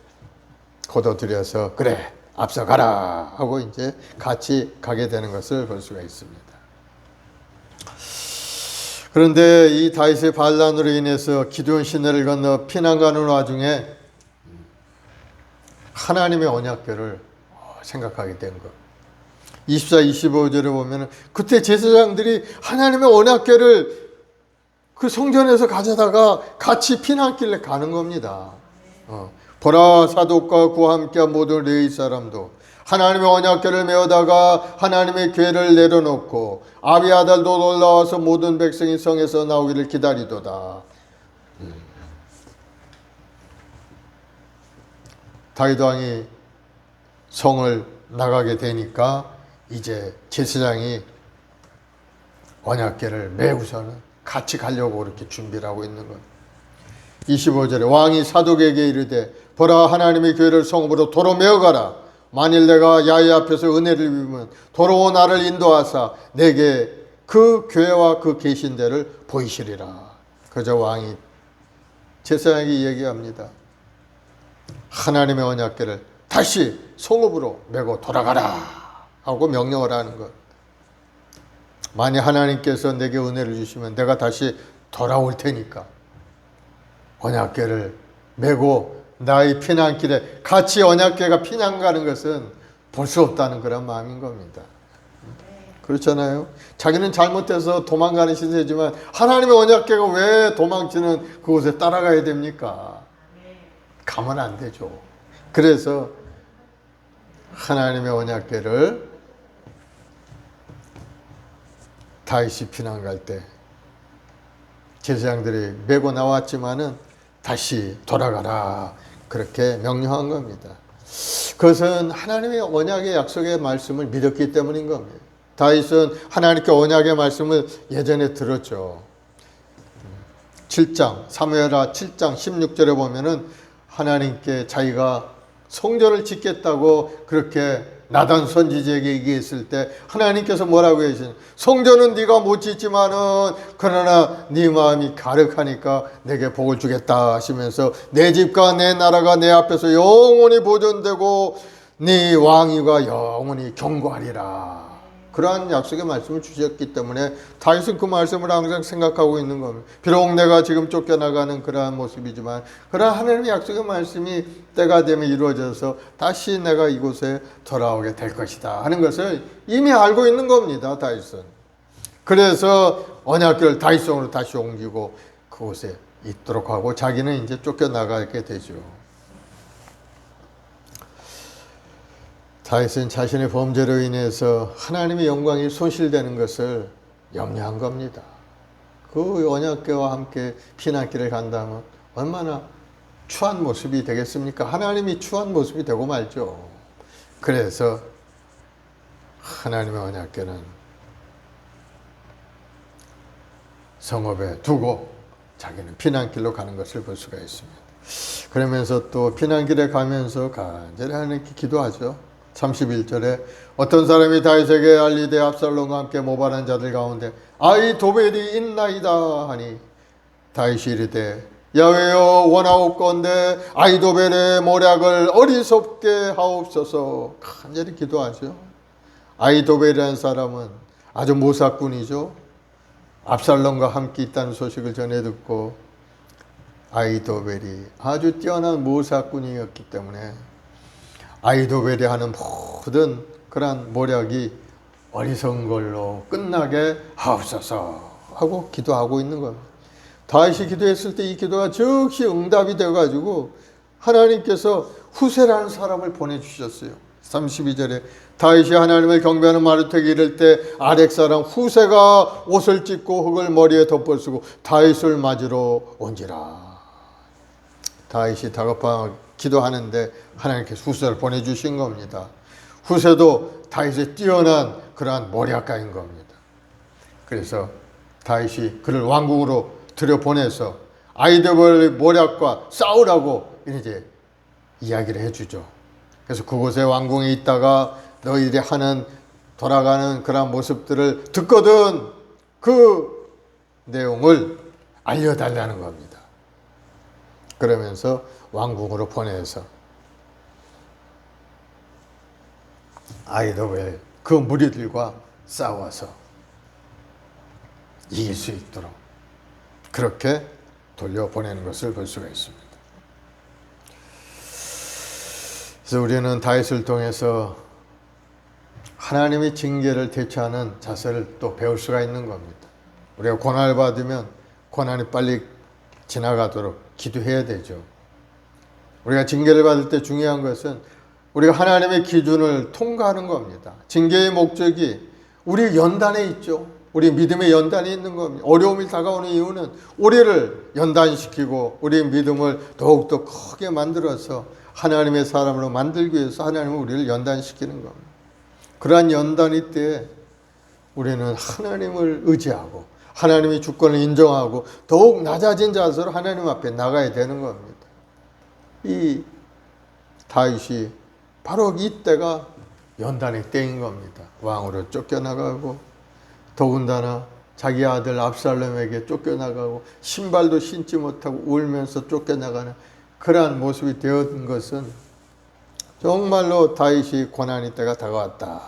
거둬들여서 그래 앞서가라 하고 이제 같이 가게 되는 것을 볼 수가 있습니다. 그런데 이 다윗의 반란으로 인해서 기드온 시내를 건너 피난 가는 와중에 하나님의 언약궤를 생각하게 된 것. 24, 25절에 보면 그때 제사장들이 하나님의 언약궤를 그 성전에서 가져다가 같이 피난길에 가는 겁니다. 보라 사독과 그와 함께한 모든 레위 사람도 하나님의 언약궤를 메어다가 하나님의 궤를 내려놓고 아비아달도 올라와서 모든 백성이 성에서 나오기를 기다리도다. 다윗 왕이 성을 나가게 되니까 이제 제사장이 언약궤를 메고서는 같이 가려고 그렇게 준비를 하고 있는 것. 25절에 왕이 사독에게 이르되 보라 하나님의 궤를 성읍으로 도로 메어가라. 만일 내가 야훼 앞에서 은혜를 입으면 도로 나를 인도하사 내게 그 궤와 그 계신 데를 보이시리라. 그저 왕이 제사장에게 얘기합니다. 하나님의 언약궤를 다시 성읍으로 메고 돌아가라 하고 명령을 하는 것. 만약 하나님께서 내게 은혜를 주시면 내가 다시 돌아올 테니까 언약궤를 메고 나의 피난길에 같이 언약궤가 피난 가는 것은 볼 수 없다는 그런 마음인 겁니다. 그렇잖아요. 자기는 잘못해서 도망가는 신세지만 하나님의 언약궤가 왜 도망치는 그곳에 따라가야 됩니까? 가면 안 되죠. 그래서 하나님의 언약궤를 다윗이 피난 갈 때 제사장들이 메고 나왔지만은 다시 돌아가라 그렇게 명령한 겁니다. 그것은 하나님의 언약의 약속의 말씀을 믿었기 때문인 겁니다. 다윗은 하나님께 언약의 말씀을 예전에 들었죠. 7장 사무엘하 7장 16절에 보면은 하나님께 자기가 성전을 짓겠다고 그렇게 나단 선지자에게 얘기했을 때 하나님께서 뭐라고 하시는 성전은 네가 못 짓지만은 그러나 네 마음이 가득하니까 내게 복을 주겠다 하시면서 내 집과 내 나라가 내 앞에서 영원히 보존되고 네 왕위가 영원히 견고하리라. 그러한 약속의 말씀을 주셨기 때문에 다윗은 그 말씀을 항상 생각하고 있는 겁니다. 비록 내가 지금 쫓겨나가는 그러한 모습이지만 그러한 하나님의 약속의 말씀이 때가 되면 이루어져서 다시 내가 이곳에 돌아오게 될 것이다 하는 것을 이미 알고 있는 겁니다. 다윗은. 그래서 언약궤를 다윗성으로 다시 옮기고 그곳에 있도록 하고 자기는 이제 쫓겨나가게 되죠. 다윗은 자신의 범죄로 인해서 하나님의 영광이 손실되는 것을 염려한 겁니다. 그 언약궤와 함께 피난길을 간다면 얼마나 추한 모습이 되겠습니까? 하나님이 추한 모습이 되고 말죠. 그래서 하나님의 언약궤는 성읍에 두고 자기는 피난길로 가는 것을 볼 수가 있습니다. 그러면서 또 피난길에 가면서 간절히 하나님께 기도하죠. 31절에 어떤 사람이 다윗에게 알리되 압살롬과 함께 모발한 자들 가운데 아히도벨이 있나이다 하니 다윗이 이르되 야훼여 원하옵건대 아히도벨의 모략을 어리석게 하옵소서. 간절히 기도하죠. 아히도벨이라는 사람은 아주 모사꾼이죠. 압살롬과 함께 있다는 소식을 전해 듣고 아히도벨이 아주 뛰어난 모사꾼이었기 때문에 아히도벨이 하는 모든 그러한 모략이 어리석은 걸로 끝나게 하옵소서 하고 기도하고 있는 겁니다. 다윗이 기도했을 때 이 기도가 즉시 응답이 되어가지고 하나님께서 후세라는 사람을 보내주셨어요. 32절에 다윗이 하나님을 경배하는 마루택에 이를 때 아렉 사람 후세가 옷을 찢고 흙을 머리에 덮어쓰고 다윗을 맞으러 온지라. 다윗이 다급하게 기도하는데 하나님께서 후세를 보내주신 겁니다. 후세도 다윗의 뛰어난 그러한 모략가인 겁니다. 그래서 다윗이 그를 왕궁으로 들여보내서 아히도벨의 모략과 싸우라고 이제 이야기를 해주죠. 그래서 그곳에 왕궁에 있다가 너희들이 하는 돌아가는 그런 모습들을 듣거든 그 내용을 알려달라는 겁니다. 그러면서 왕궁으로 보내서 아히도벨 그 무리들과 싸워서 이길 수 있도록 그렇게 돌려보내는 것을 볼 수가 있습니다. 그래서 우리는 다윗을 통해서 하나님의 징계를 대처하는 자세를 또 배울 수가 있는 겁니다. 우리가 고난을 받으면 고난이 빨리 지나가도록 기도해야 되죠. 우리가 징계를 받을 때 중요한 것은 우리가 하나님의 기준을 통과하는 겁니다. 징계의 목적이 우리 연단에 있죠. 우리 믿음의 연단이 있는 겁니다. 어려움이 다가오는 이유는 우리를 연단시키고 우리의 믿음을 더욱더 크게 만들어서 하나님의 사람으로 만들기 위해서 하나님은 우리를 연단시키는 겁니다. 그러한 연단일 때 우리는 하나님을 의지하고 하나님의 주권을 인정하고 더욱 낮아진 자세로 하나님 앞에 나가야 되는 겁니다. 이 다윗이 바로 이때가 연단의 때인 겁니다. 왕으로 쫓겨나가고 더군다나 자기 아들 압살롬에게 쫓겨나가고 신발도 신지 못하고 울면서 쫓겨나가는 그러한 모습이 되었던 것은 정말로 다윗이 고난의 때가 다가왔다,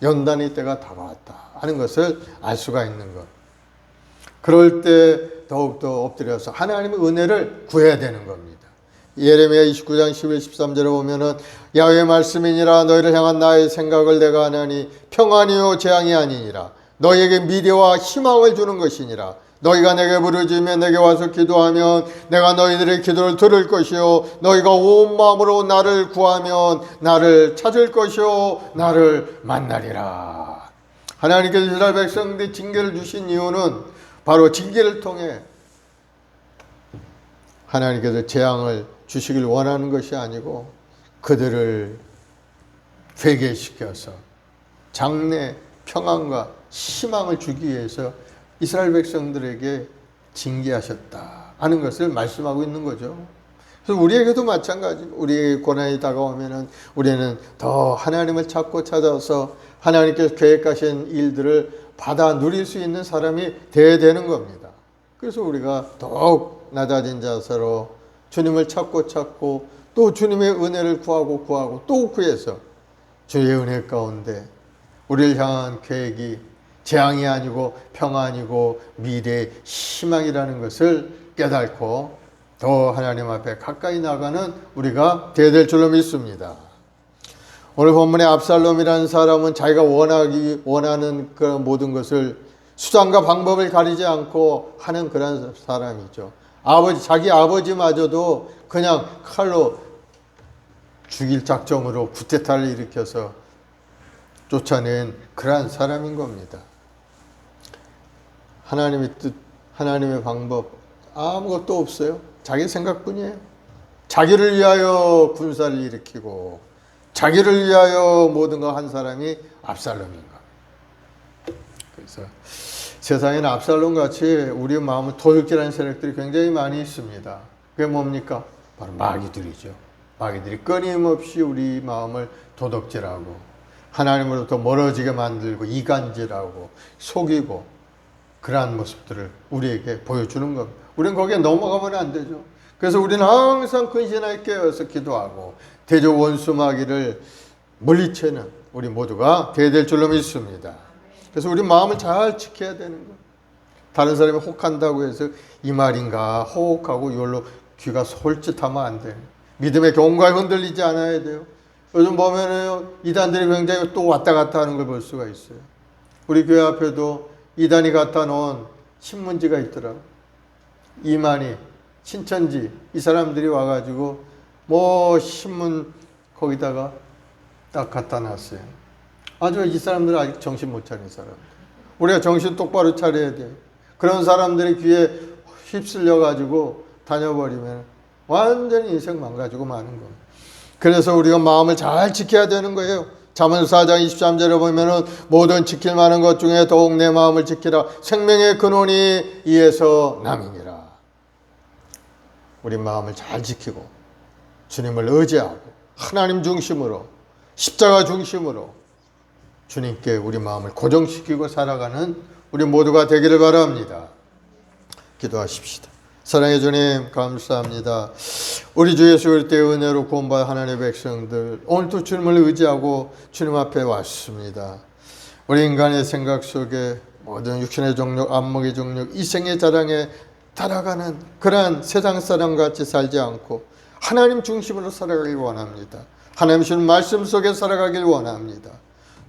연단의 때가 다가왔다 하는 것을 알 수가 있는 것. 그럴 때 더욱더 엎드려서 하나님의 은혜를 구해야 되는 겁니다. 예레미야 29장 11, 13절에 보면은 야훼의 말씀이니라 너희를 향한 나의 생각을 내가 하나니 평안이요 재앙이 아니니라 너희에게 미래와 희망을 주는 것이니라 너희가 내게 부르짖으면 내게 와서 기도하면 내가 너희들의 기도를 들을 것이요 너희가 온 마음으로 나를 구하면 나를 찾을 것이요 나를 만나리라. 하나님께서 이스라엘 백성들이 징계를 주신 이유는 바로 징계를 통해 하나님께서 재앙을 주시길 원하는 것이 아니고 그들을 회개시켜서 장래 평안과 희망을 주기 위해서 이스라엘 백성들에게 징계하셨다 하는 것을 말씀하고 있는 거죠. 그래서 우리에게도 마찬가지입니다. 우리에게 고난이 다가오면은 우리는 더 하나님을 찾고 찾아서 하나님께서 계획하신 일들을 받아 누릴 수 있는 사람이 되어야 되는 겁니다. 그래서 우리가 더욱 낮아진 자세로 주님을 찾고 또 주님의 은혜를 구하고 또 구해서 주의 은혜 가운데 우리를 향한 계획이 재앙이 아니고 평안이고 미래의 희망이라는 것을 깨닫고 더 하나님 앞에 가까이 나가는 우리가 되어야 될 줄로 믿습니다. 오늘 본문의 압살롬이라는 사람은 자기가 원하는 그런 모든 것을 수단과 방법을 가리지 않고 하는 그런 사람이죠. 자기 아버지마저도 그냥 칼로 죽일 작정으로 쿠데타를 일으켜서 쫓아낸 그러한 사람인 겁니다. 하나님의 뜻, 하나님의 방법 아무것도 없어요. 자기 생각뿐이에요. 자기를 위하여 군사를 일으키고 자기를 위하여 모든 거 한 사람이 압살롬인가. 그래서 세상에는 압살롬같이 우리 마음을 도둑질하는 세력들이 굉장히 많이 있습니다. 그게 뭡니까? 바로 마귀들이죠. 마귀들이 끊임없이 우리 마음을 도둑질하고 하나님으로부터 멀어지게 만들고 이간질하고 속이고 그러한 모습들을 우리에게 보여주는 겁니다. 우리는 거기에 넘어가면 안 되죠. 그래서 우리는 항상 근신하게 깨어서 기도하고 대적 원수 마귀를 물리치는 우리 모두가 되어야 될 줄로 믿습니다. 그래서 우리 마음을 잘 지켜야 되는 거예요. 다른 사람이 혹한다고 해서 이 말인가 혹하고 이걸로 귀가 솔짓하면 안 돼요. 믿음의 경과에 흔들리지 않아야 돼요. 요즘 보면은 이단들이 굉장히 또 왔다 갔다 하는 걸 볼 수가 있어요. 우리 교회 앞에도 이단이 갖다 놓은 신문지가 있더라고요. 이만희, 신천지 이 사람들이 와가지고 뭐 신문 거기다가 딱 갖다 놨어요. 아주 이 사람들은 아직 정신 못 차린 사람들. 우리가 정신 똑바로 차려야 돼요. 그런 사람들이 귀에 휩쓸려가지고 다녀버리면 완전히 인생 망가지고 마는 겁니다. 그래서 우리가 마음을 잘 지켜야 되는 거예요. 잠언 4장 23절에 보면은 모든 지킬 만한 것 중에 더욱 내 마음을 지키라. 생명의 근원이 이에서 남이니라. 우리 마음을 잘 지키고 주님을 의지하고 하나님 중심으로 십자가 중심으로 주님께 우리 마음을 고정시키고 살아가는 우리 모두가 되기를 바랍니다. 기도하십시다. 사랑의 주님 감사합니다. 우리 주 예수 그리스도의 은혜로 구원받은 하나님의 백성들 오늘도 주님을 의지하고 주님 앞에 왔습니다. 우리 인간의 생각 속에 모든 육신의 정욕, 안목의 정욕, 이생의 자랑에 따라가는 그러한 세상 사람같이 살지 않고 하나님 중심으로 살아가길 원합니다. 하나님 주신 말씀 속에 살아가길 원합니다.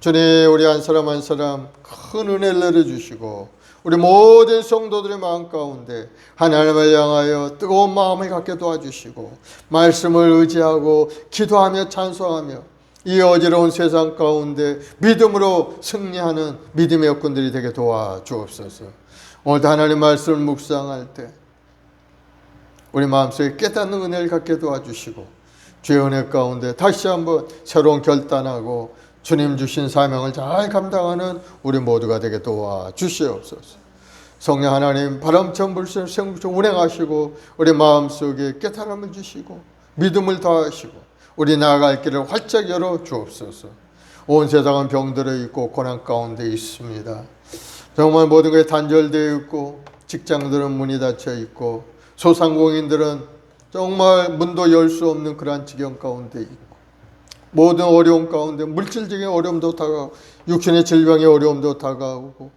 주님 우리 한 사람 한 사람 큰 은혜를 내려주시고 우리 모든 성도들의 마음 가운데 하나님을 향하여 뜨거운 마음을 갖게 도와주시고 말씀을 의지하고 기도하며 찬송하며 이 어지러운 세상 가운데 믿음으로 승리하는 믿음의 여건들이 되게 도와주옵소서. 오늘도 하나님 말씀을 묵상할 때 우리 마음속에 깨닫는 은혜를 갖게 도와주시고 주의 은혜 가운데 다시 한번 새로운 결단하고 주님 주신 사명을 잘 감당하는 우리 모두가 되게 도와주시옵소서. 성령 하나님 바람처럼 불처럼 생물처럼 운행하시고 우리 마음속에 깨달음을 주시고 믿음을 더하시고 우리 나아갈 길을 활짝 열어 주옵소서. 온 세상은 병들어 있고 고난 가운데 있습니다. 정말 모든 것이 단절되어 있고 직장들은 문이 닫혀 있고 소상공인들은 정말 문도 열 수 없는 그러한 지경 가운데 있고 모든 어려움 가운데 물질적인 어려움도 다가오고 육신의 질병의 어려움도 다가오고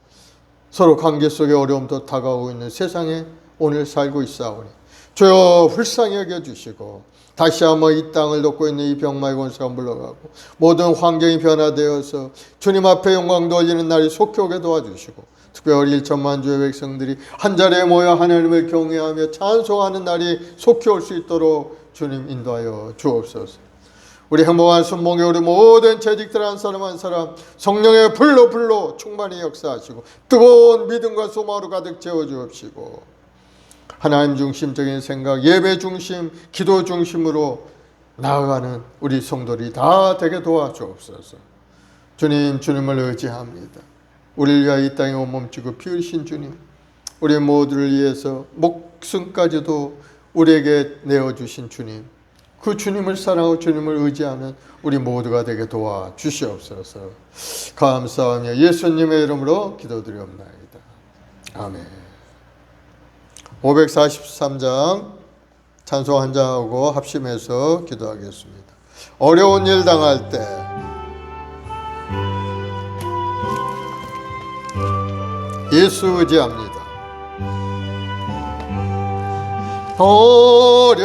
서로 관계 속의 어려움도 다가오고 있는 세상에 오늘 살고 있사오니 주여 불쌍히 여겨주시고 다시 한번 이 땅을 돕고 있는 이 병마의 권세가 물러가고 모든 환경이 변화되어서 주님 앞에 영광 돌리는 날이 속히 오게 도와주시고 특별히 1천만 주의 백성들이 한자리에 모여 하나님을 경외하며 찬송하는 날이 속히 올 수 있도록 주님 인도하여 주옵소서. 우리 행복한 순봉에 우리 모든 재직들 한 사람 한 사람 성령의 불로 충만히 역사하시고 뜨거운 믿음과 소망으로 가득 채워주옵시고 하나님 중심적인 생각, 예배 중심, 기도 중심으로 나아가는 우리 성도들이 다 되게 도와주옵소서. 주님을 의지합니다. 우리를 위하여 이 땅에 온몸치고 피 흘리신 주님, 우리 모두를 위해서 목숨까지도 우리에게 내어주신 주님, 그 주님을 사랑하고 주님을 의지하는 우리 모두가 되게 도와주시옵소서. 감사하며 예수님의 이름으로 기도드리옵나이다. 아멘. 543장 찬송 한 장하고 합심해서 기도하겠습니다. 어려운 일 당할 때 예수 의지합니다.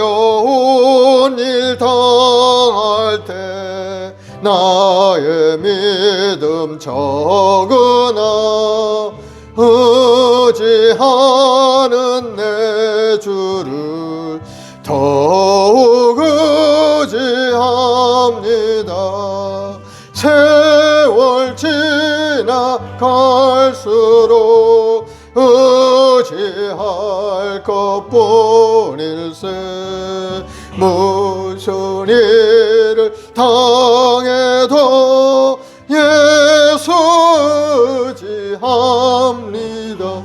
어려운 일 당할 때 나의 믿음 적으나 의지하는 내 주를 더욱 의지합니다. 세월 지나갈수록 의지할 것뿐일세. 무슨 일을 당해도 예수 의지합니다.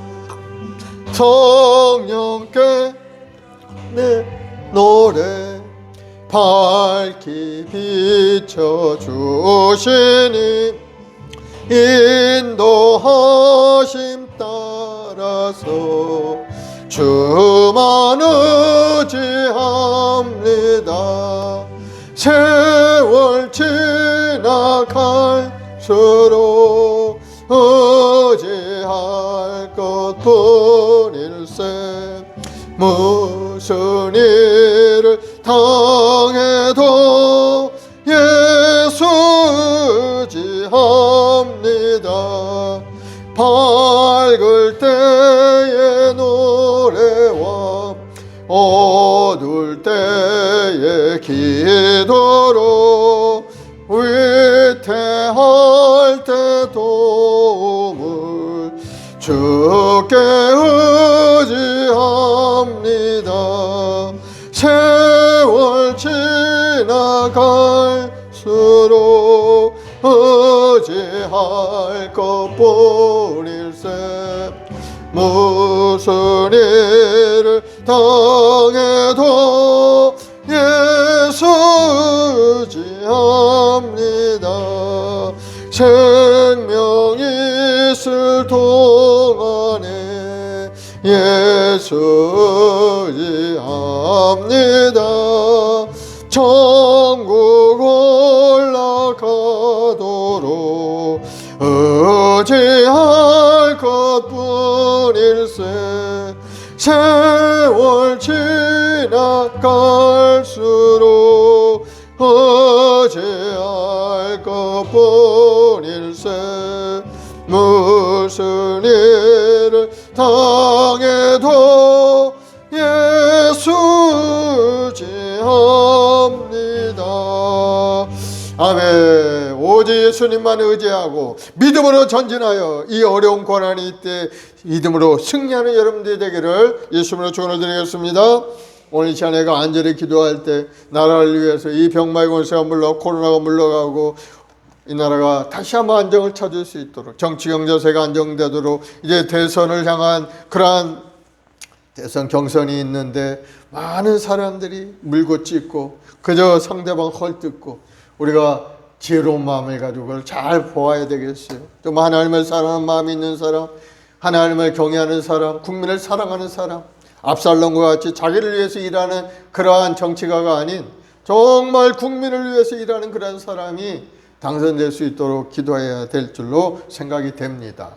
성령께 내 노래 밝히 비춰주시니 인도하심 따라서 주만 의지합니다. 세월 지나갈수록 의지할 것뿐일세. 무슨 일을 당해도 예수 의지합니다. 밝을 때의 노래와 어두울 때의 기도로 위태할 때 도움을 주께 의지합니다. 세월 지나갈수록 의지할 것뿐일세. 무슨 일을 당해도 예수 의지합니다. 생명 있을 동안에 예수 의지합니다. 천국 올라가도록 의지할 것뿐일세. 세월 지나갈수록 의지할 것뿐일세. 무슨 일을 당해도 예수 의지합니다. 아멘. 오직 예수님만 의지하고 믿음으로 전진하여 이 어려운 고난이 이때 믿음으로 승리하는 여러분들이 되기를 예수님으로 축원을 드리겠습니다. 오늘 이 시간에 간절히 기도할 때 나라를 위해서 이 병마의 권세가 물러가고 코로나가 물러가고 이 나라가 다시 한번 안정을 찾을 수 있도록, 정치 경제세가 안정되도록, 이제 대선을 향한 그러한 대선 경선이 있는데 많은 사람들이 물고 찢고 그저 상대방 헐뜯고, 우리가 지혜로운 마음을 가지고 그걸 잘 보아야 되겠어요. 좀 하나님을 사랑하는 마음이 있는 사람, 하나님을 경외하는 사람, 국민을 사랑하는 사람, 압살롬과 같이 자기를 위해서 일하는 그러한 정치가가 아닌 정말 국민을 위해서 일하는 그러한 사람이 당선될 수 있도록 기도해야 될 줄로 생각이 됩니다.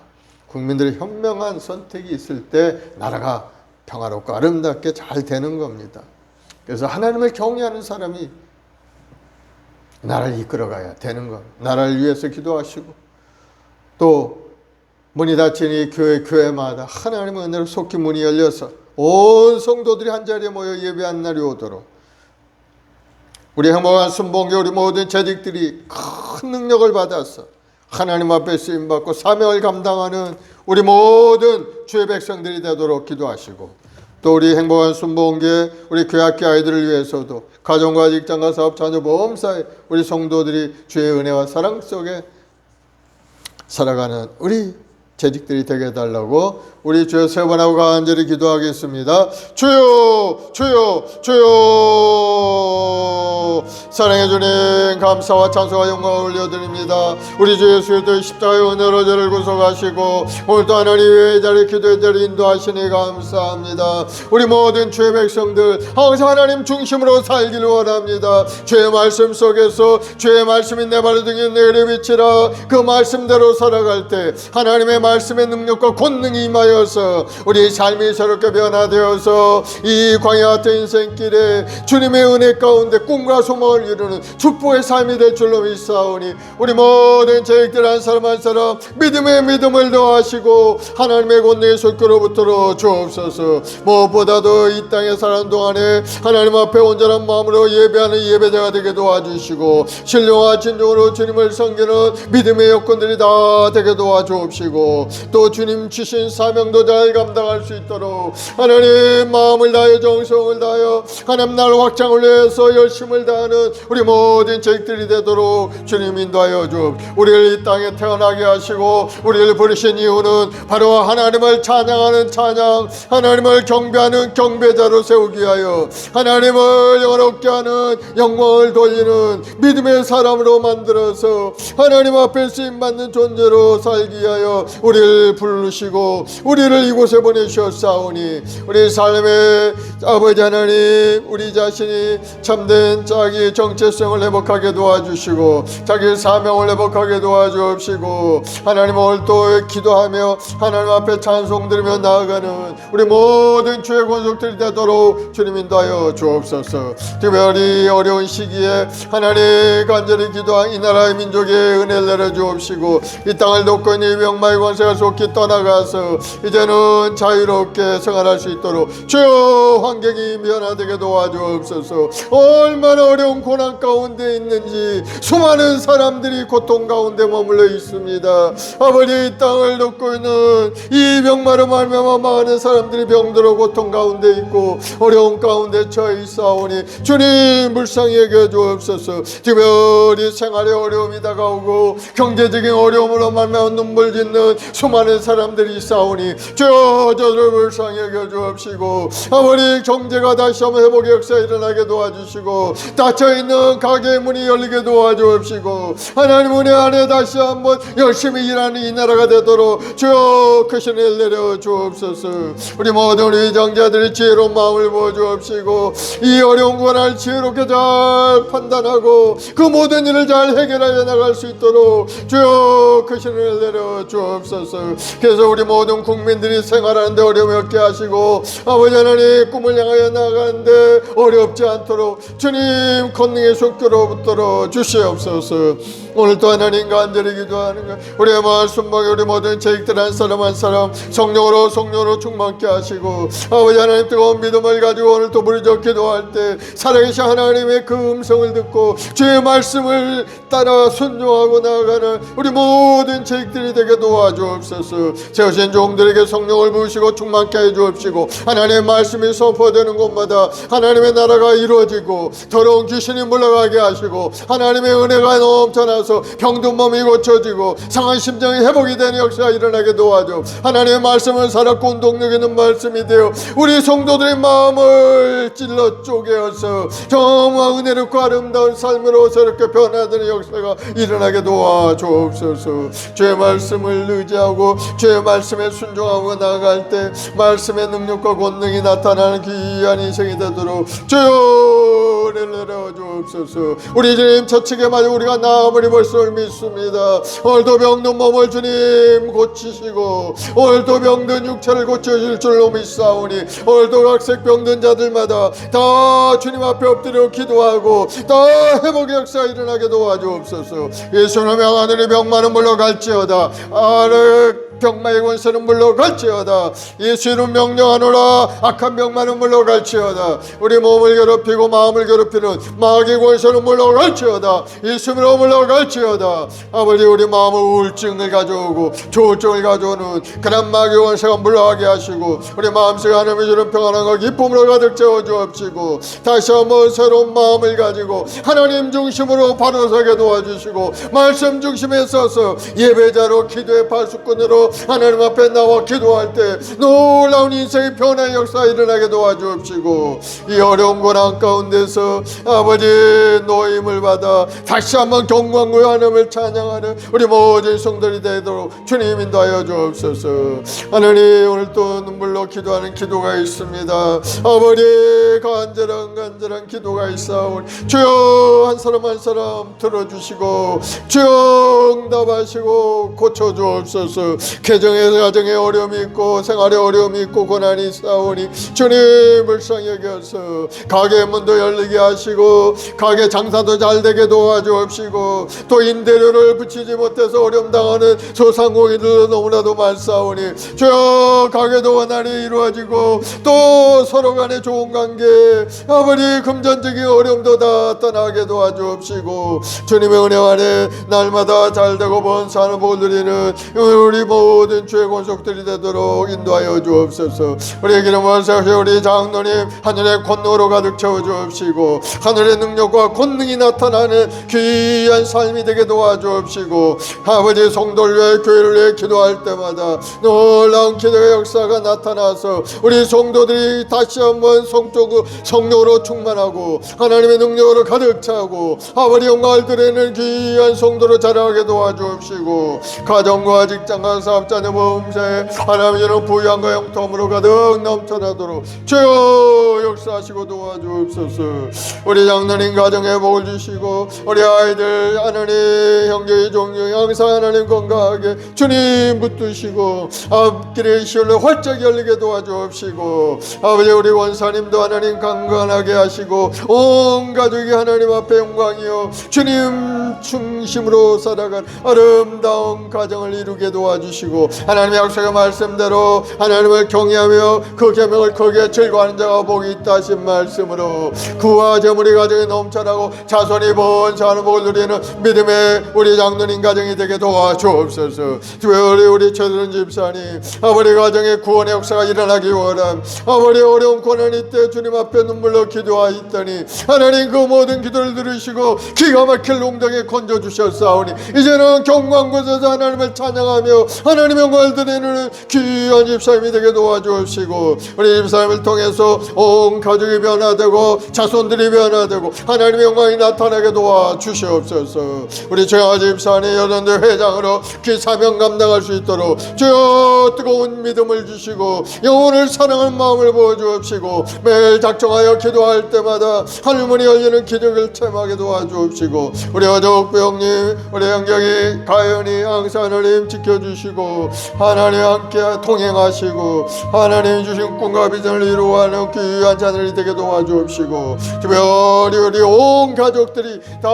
국민들의 현명한 선택이 있을 때 나라가 평화롭고 아름답게 잘 되는 겁니다. 그래서 하나님을 경외하는 사람이 나라를 이끌어가야 되는 겁니다. 나라를 위해서 기도하시고, 또 문이 닫힌 이 교회마다 하나님의 은혜로 속히 문이 열려서 온 성도들이 한자리에 모여 예배한 날이 오도록, 우리 행복한 순복음교회 우리 모든 재직들이 큰 능력을 받아서 하나님 앞에 쓰임받고 사명을 감당하는 우리 모든 주의 백성들이 되도록 기도하시고, 또 우리 행복한 순복음교회 우리 교회학교 아이들을 위해서도 가정과 직장과 사업, 자녀, 보험사에 우리 성도들이 주의 은혜와 사랑 속에 살아가는 우리 재직들이 되게 해달라고 우리 주여 세 번 하고 간절히 기도하겠습니다. 주여 주여 주여. 사랑해 주님, 감사와 찬송과 영광을 올려드립니다. 우리 주 예수 그리스도의 십자가의 은혜로 저를 구속하시고 오늘도 하나님 외의 자리 기도의 자리 인도하시니 감사합니다. 우리 모든 주의 백성들 항상 하나님 중심으로 살기를 원합니다. 주의 말씀 속에서 주의 말씀이 내 발등에 내려 비치라. 그 말씀대로 살아갈 때 하나님의 말씀의 능력과 권능이 임하여서 우리 삶이 새롭게 변화되어서 이 광야 같은 인생길에 주님의 은혜 가운데 꿈과 소망을 이루는 축복의 삶이 될 줄로 믿사오니, 우리 모든 재직들 한 사람 한 사람 믿음에 믿음을 더하시고 하나님의 권능의 손길로부터 주옵소서. 무엇보다도 이 땅에 사는 동안에 하나님 앞에 온전한 마음으로 예배하는 예배자가 되게 도와주시고, 신령과 진정으로 주님을 섬기는 믿음의 여건들이 다 되게 도와주옵시고, 또 주님 주신 사명도 잘 감당할 수 있도록 하나님 마음을 다하여 정성을 다하여 하나님 나라 확장을 위해서 열심을 다하는 우리 모든 죄들이 되도록 주님 인도하여 주옵. 우리를 이 땅에 태어나게 하시고 우리를 부르신 이유는 바로 하나님을 찬양하는 찬양, 하나님을 경배하는 경배자로 세우기 위하여 하나님을 영화롭게 하는 영광을 돌리는 믿음의 사람으로 만들어서 하나님 앞에 쓰임받는 존재로 살기 위하여 우리를 부르시고 우리를 이곳에 보내셨사오니 우리 삶의 아버지 하나님, 우리 자신이 참된 자기 정체성을 회복하게 도와주시고 자기 사명을 회복하게 도와주옵시고 하나님 오늘 또 기도하며 하나님 앞에 찬송 드리며 나아가는 우리 모든 주의 권속들이 되도록 주님 인도하여 주옵소서. 특별히 어려운 시기에 하나님 간절히 기도한 이 나라의 민족의 은혜를 내려주옵시고 이 땅을 놓고 있는 병마의 권세가 속히 떠나가서 이제는 자유롭게 생활할 수 있도록 주여 환경이 변화되게 도와주옵소서. 얼마나 어려운 고난 가운데 있는지 수많은 사람들이 고통 가운데 머물러 있습니다. 아버지 이 땅을 놓고 있는 이 병마로 말미암아 많은 사람들이 병들어 고통 가운데 있고 어려운 가운데 처해 있사오니 주님 불쌍히 여겨 주옵소서. 특별히 생활의 어려움이 다가오고 경제적인 어려움으로 말미암아 눈물 짓는 수많은 사람들이 있사오니 주여 저들을 불쌍히 여겨 주옵시고 아버지 경제가 다시 한번 회복의 역사 일어나게 도와주시고 닫혀있는 가게의 문이 열리게 도와주옵시고 하나님 은혜 안에 다시 한번 열심히 일하는 이 나라가 되도록 주여 크신 은혜를 내려 주옵소서. 우리 모든 우리 정자들이 지혜로운 마음을 부어주옵시고 이 어려운 고난을 지혜롭게 잘 판단하고 그 모든 일을 잘 해결하여 나갈 수 있도록 주여 크신 은혜를 내려 주옵소서. 그래서 우리 모든 국민들이 생활하는데 어려움이 없게 하시고 아버지 하나님 꿈을 향하여 나가는데 어렵지 않도록 주님 권능의 속도로 주시옵소서. 오늘 또 하나님 간절히 기도하는 것 우리의 마을 순방에 우리 모든 죄악들 한 사람 한 사람 성령으로 충만케 하시고 아버지 하나님 뜨거운 믿음을 가지고 오늘 또 부르짖어 기도할 때 살아계신 하나님의 그 음성을 듣고 주의 말씀을 따라 순종하고 나아가는 우리 모든 죄악들이 되게 도와주옵소서. 세우신 종들에게 성령을 부으시고 충만케 해 주옵시고 하나님의 말씀이 선포되는 곳마다 하나님의 나라가 이루어지고 더러운 귀신이 물러가게 하시고 하나님의 은혜가 넘쳐나서 병든 몸이 고쳐지고 상한 심정이 회복이 되는 역사가 일어나게 도와줘. 하나님의 말씀은 살았고 운동력 있는 말씀이 되어 우리 성도들의 마음을 찔러 쪼개어서 정말 은혜롭고 아름다운 삶으로 새롭게 변화되는 역사가 일어나게 도와주옵소서. 주의 말씀을 의지하고 주의 말씀에 순종하고 나아갈 때 말씀의 능력과 권능이 나타나는 귀한 인생이 되도록 주여 은혜를 내려주옵소서. 우리 주님 저측에 맞아 우리가 나아버리 벌써 믿습니다. 오늘도 병든 몸을 주님 고치시고 오늘도 병든 육체를 고쳐주실 줄로 믿사오니 오늘도 각색 병든 자들마다 다 주님 앞에 엎드려 기도하고 다 회복의 역사가 일어나게 도와주옵소서. 예수님의 하늘의 병만은 물러갈지어다 병마의 권세는 물러갈지어다. 예수 이름 명령하노라 악한 병만은 물러갈지어다. 우리 몸을 괴롭히고 마음을 괴롭히는 마귀의 권세는 물러갈지어다. 예수 이름으로 물러갈지어다. 아버지 우리 마음을 우울증을 가져오고 조울증을 가져오는 그런 마귀의 권세가 물러가게 하시고 우리 마음속에 하나님의 주는 평안함과 기쁨으로 가득 채워주옵시고 다시 한번 새로운 마음을 가지고 하나님 중심으로 바로 서게 도와주시고 말씀 중심에 서서 예배자로 기도의 파수꾼으로 하나님 앞에 나와 기도할 때 놀라운 인생의 변화의 역사가 일어나게 도와주옵시고 이 어려운 고난 가운데서 아버지 노임을 받아 다시 한번 경광과 하나님을 찬양하는 우리 모든 성도들이 되도록 주님 인도하여 주옵소서. 하나님 오늘 또 눈물로 기도하는 기도가 있습니다. 아버지 간절한 기도가 있사오니 주여 한 사람 한 사람 들어주시고 주여 응답하시고 고쳐주옵소서. 가정에 어려움이 있고 생활에 어려움이 있고 고난이 있사오니 주님 불쌍히 여겨서 가게 문도 열리게 하시고 가게 장사도 잘 되게 도와주옵시고 또 임대료를 붙이지 못해서 어려움 당하는 소상공인들도 너무나도 많사오니 주여 가게도 원활히 이루어지고 또 서로 간에 좋은 관계 아버지 금전적인 어려움도 다 떠나게 도와주옵시고 주님의 은혜 안에 날마다 잘되고 번사하는 복을 누리는 우리 모든 주의 권속들이 되도록 인도하여 주옵소서. 우리의 기름을 세우시 우리 장로님 하늘의 권능으로 가득 채워 주옵시고 하늘의 능력과 권능이 나타나는 귀한 삶이 되게 도와주옵시고 아버지 성도를 위해 교회를 위해 기도할 때마다 놀라운 기도의 역사가 나타나서 우리 성도들이 다시 한번 성령으로 충만하고 하나님의 능력으로 가득 차고 아버지 영광을 드리는 귀한 성도로 자라게 도와주옵시고 가정과 직장과 사업자의 모험새 하나님의 부유함과 영통으로 가득 넘쳐나도록 주여 역사하시고 도와주옵소서. 우리 장로님 가정에 복을 주시고 우리 아이들 하나님 형제의 종류 항상 하나님 건강하게 주님 붙드시고 앞길의 시열로 활짝 열리게 도와주옵시고 아버지 우리 원사님도 하나님 강건하게 하시고 온 가족이 하나님 앞에 영광이요 주님 중심으로 살아간 아름다운 가정을 이루게 도와주시고 하나님의 약속의 말씀대로 하나님을 경외하며 그 계명을 거기에 즐거워하는 자가 복이 있다 하신 말씀으로 그와 재물이 가정에 넘쳐나고 자손이 번성하는 복을 누리는 믿음의 우리 장로님 가정이 되게 도와주옵소서. 우리 최드론 집사님 아버지 가정에 구원의 역사가 일어나기 원함. 아버지 어려운 고난이 때 주님 앞에 눈물로 기도하였더니 하나님 그 모든 기도를 들으시고 기가 막힐 농장에 건져주셨사오니 이제는 경건한 곳에서 하나님을 찬양하며 하나님의 영광을 드리는 귀한 집사님이 되게 도와주시고 우리 집사님을 통해서 온 가족이 변화되고 자손들이 변화되고 하나님의 영광이 나타나게 도와주시옵소서. 우리 최하 집사님 여전대 회장으로 그 사명 감당할 수 있도록 주여 뜨거운 믿음을 주시고 영혼을 사랑하는 마음을 보여주옵시고 매일 작정하여 기도할 때마다 하늘문이 열리는 기적을 체험하게 도와주옵시고 우리 어족부 형님 우리 형경이 가연이 항상 하나님 지켜주시고 하나님 함께 동행하시고 하나님 주신 꿈과 비전을 이루어가는 귀한 자들이 되게 도와주옵시고 특별히 우리 온 가족들이 다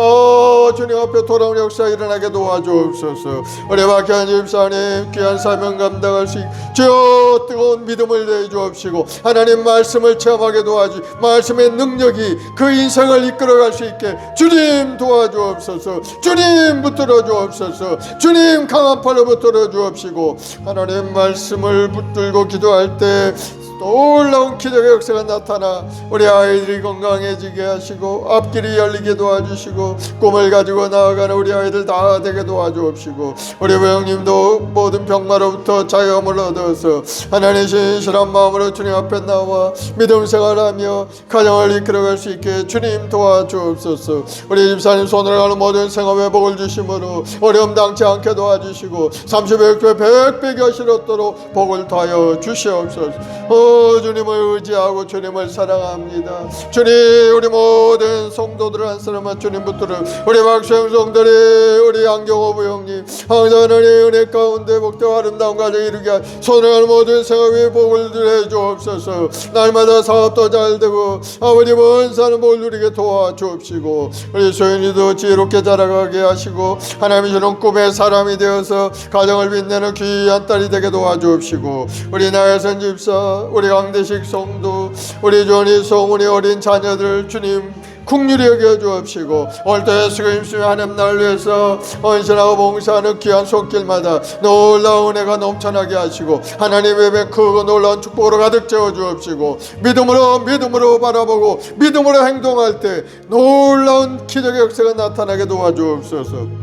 주님 앞에 돌아오는 역사 일어나게 도와주옵소서. 우리 박현 집사님 귀한 사명 감당할 수 있게 주여 뜨거운 믿음을 내주옵시고 하나님 말씀을 체험하게 도와주 말씀의 능력이 그 인생을 이끌어갈 수 있게 주님 도와주옵소서. 주님 붙들어 주옵소서. 주님 강한 팔로 붙들어 주옵시고 하나님 말씀을 붙들고 기도할 때 놀라운 기적의 역사가 나타나 우리 아이들이 건강해지게 하시고 앞길이 열리게 도와주시고 꿈을 가지고 나아가는 우리 아이들 다 되게 도와주옵시고 우리 부형님도 모든 병마로부터 자유함을 얻어서 하나님 신실한 마음으로 주님 앞에 나와 믿음 생활하며 가정을 이끌어갈 수 있게 주님 도와주옵소서. 우리 집사님 손으로 가는 모든 생업에 복을 주심으로 어려움 당치 않게 도와주시고 30배 100배 하시도록 복을 더하여 주시옵소서. 주님을 의지하고 주님을 사랑합니다. 주님 우리 모든 성도들 한 사람만 주님 붙들어 우리 박수영 성들이 우리 안경호 부형님 항상 하나님 은혜 가운데 복되고 아름다운 가정 이루게 하여 손을 모든 생업에 복을 주해 주옵소서. 날마다 사업도 잘되고 아버지 먼 산을 복을 누리게 도와주옵시고 우리 소연이도 지혜롭게 자라가게 하시고 하나님이 주는 꿈의 사람이 되어서 가정을 빛내는 귀한 딸이 되게 도와주옵시고 우리 나혜선 집사 우리 강대식 성도 우리 존이 성훈이 어린 자녀들 주님 긍휼히 여겨 주옵시고 올때 수고임수며 하나님 나를 위해서 헌신하고 봉사하는 귀한 손길마다 놀라운 은혜가 넘쳐나게 하시고 하나님 예배 크고 놀라운 축복으로 가득 채워 주옵시고 믿음으로 바라보고 믿음으로 행동할 때 놀라운 기적의 역사가 나타나게 도와주옵소서.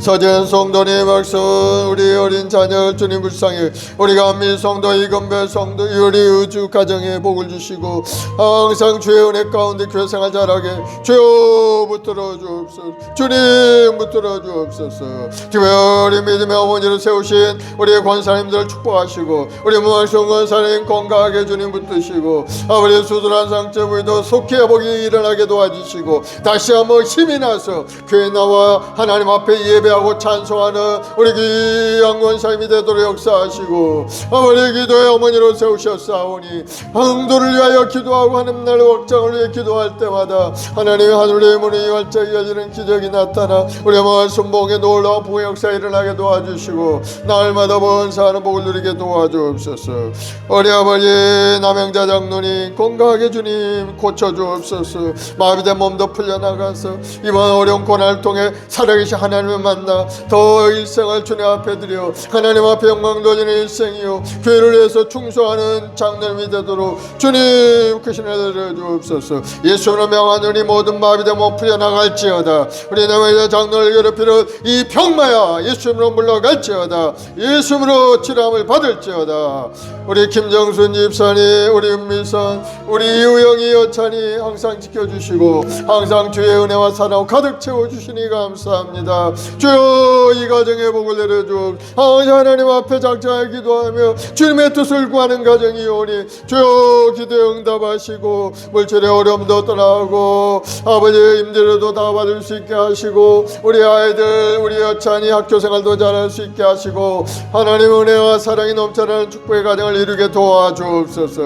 서재현 성도님 박수 우리 어린 자녀 주님 불쌍히 우리 감미 성도 이건배 성도 우리 우주 가정에 복을 주시고 항상 주의 은혜 가운데 교회 생활 잘하게 주여 붙들어 주옵소서. 주님 붙들어 주옵소서. 특별히 믿음의 어머니를 세우신 우리 권사님들 축복하시고 우리 무한성 권사님 건강하게 주님 붙드시고 아버지 수술한 상처 부위도 속히 회복이 일어나게 도와주시고 다시 한번 힘이 나서 교회 나와 하나님 앞에 예배 하고 찬송하는 우리 귀한 권사님이 되도록 역사하시고 아버지 기도의 어머니로 세우셨사오니 성도를 위하여 기도하고 하는 날 확장을 위해 기도할 때마다 하나님의 하늘의 문이 활짝 열리는 기적이 나타나 우리 마을 순복에 놀라운 부의 역사 일어나게 도와주시고 날마다 번사하는 복을 누리게 도와주옵소서. 우리 아버지 남영자 장로님 건강하게 주님 고쳐주옵소서. 마비된 몸도 풀려나가서 이번 어려운 고난을 통해 살아계신 하나님을 만나 만나 더 일생을 주님 앞에 드려 하나님 앞에 영광 돌리는 일생이요 교회를 위해서 충성하는 장로님이 되도록 주님 크신 은혜 내려 주옵소서. 예수로 명하노니 모든 마비된 몸 풀려나갈지어다. 우리 내외의 장로를 괴롭히는 이 병마야 예수님으로 물러갈지어다. 예수님으로 치료함을 받을지어다. 우리 김정순 집사님, 우리 은미선, 우리 이우영이 여찬이 항상 지켜주시고 항상 주의 은혜와 사랑 가득 채워주시니 감사합니다. 주여 이 가정의 복을 내려주옵. 항상 하나님 앞에 장차에 기도하며 주님의 뜻을 구하는 가정이 오니 주여 기도에 응답하시고 물질의 어려움도 떠나고 아버지의 임대료도 다 받을 수 있게 하시고 우리 아이들 우리 여찬이 학교생활도 잘할 수 있게 하시고 하나님 은혜와 사랑이 넘쳐나는 축복의 가정을 이루게 도와주옵소서.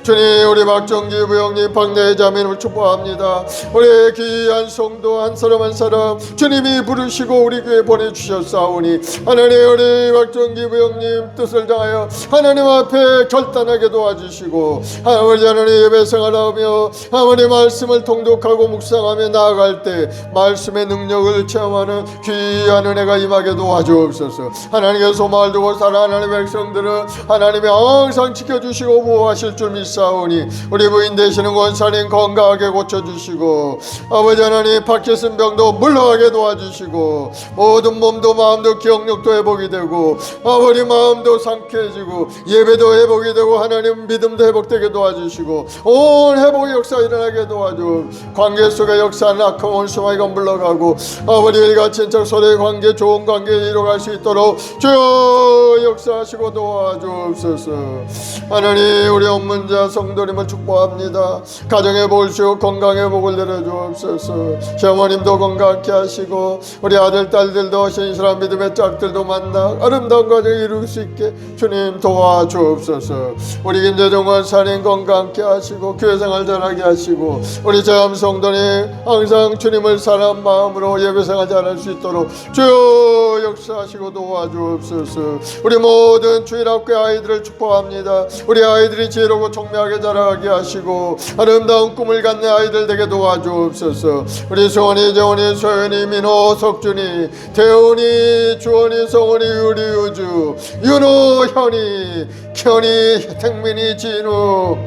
주님 우리 박정기 부형님 박내의 자매님을 축복합니다. 우리 귀한 성도 한 사람 한 사람 주님이 부르시고 우리 교회 보내주셨사오니 하나님 우리 박정기 부형님 뜻을 다하여 하나님 앞에 결단하게 도와주시고 아버지 하나님 예배 생활하며 아버지 말씀을 통독하고 묵상하며 나아갈 때 말씀의 능력을 체험하는 귀한 은혜가 임하게 도와주옵소서. 하나님의 소망을 두고 살아 하나님의 백성들은 하나님이 항상 지켜주시고 보호하실 줄 믿사오니 우리 부인 되시는 권사님 건강하게 고쳐주시고 아버지 하나님 박해슨 병도 물러가게 도와주시고 모든 몸도 마음도 기억력도 회복이 되고 아버지 마음도 상쾌해지고 예배도 회복이 되고 하나님 믿음도 회복되게 도와주시고 온 회복의 역사 일어나게 도와주. 관계 속에 역사하는 악한 원수마이가 물러가고 아버지 우리가 친척 서로의 관계 좋은 관계를 이뤄갈 수 있도록 주여 역사하시고 도와주옵소서. 하나님 우리 업문자 성도님을 축복합니다. 가정의 복을 주시고 건강의 복을 내려주옵소서. 시어머님도 건강케 하시고 우리 아들 딸들도 신실한 믿음의 짝들도 만나 아름다운 가정을 이룰 수 있게 주님 도와주옵소서. 우리 김재정원 사님 건강케 하시고 교회생활 잘하게 하시고 우리 제암 성도님 항상 주님을 사랑하는 마음으로 예배생활 잘할 수 있도록 주여 역사하시고 도와주옵소서. 우리 모든 주일학교 아이들을 축복합니다. 우리 아이들이 지혜롭고 총명하게 자라게 하시고 아름다운 꿈을 갖는 아이들 되게 도와주옵소서. 우리 수원이 재원이 소연이 민호 석준이 태훈이 주원이 성원이 우리 유주 윤호 현이 현이 택민이 진우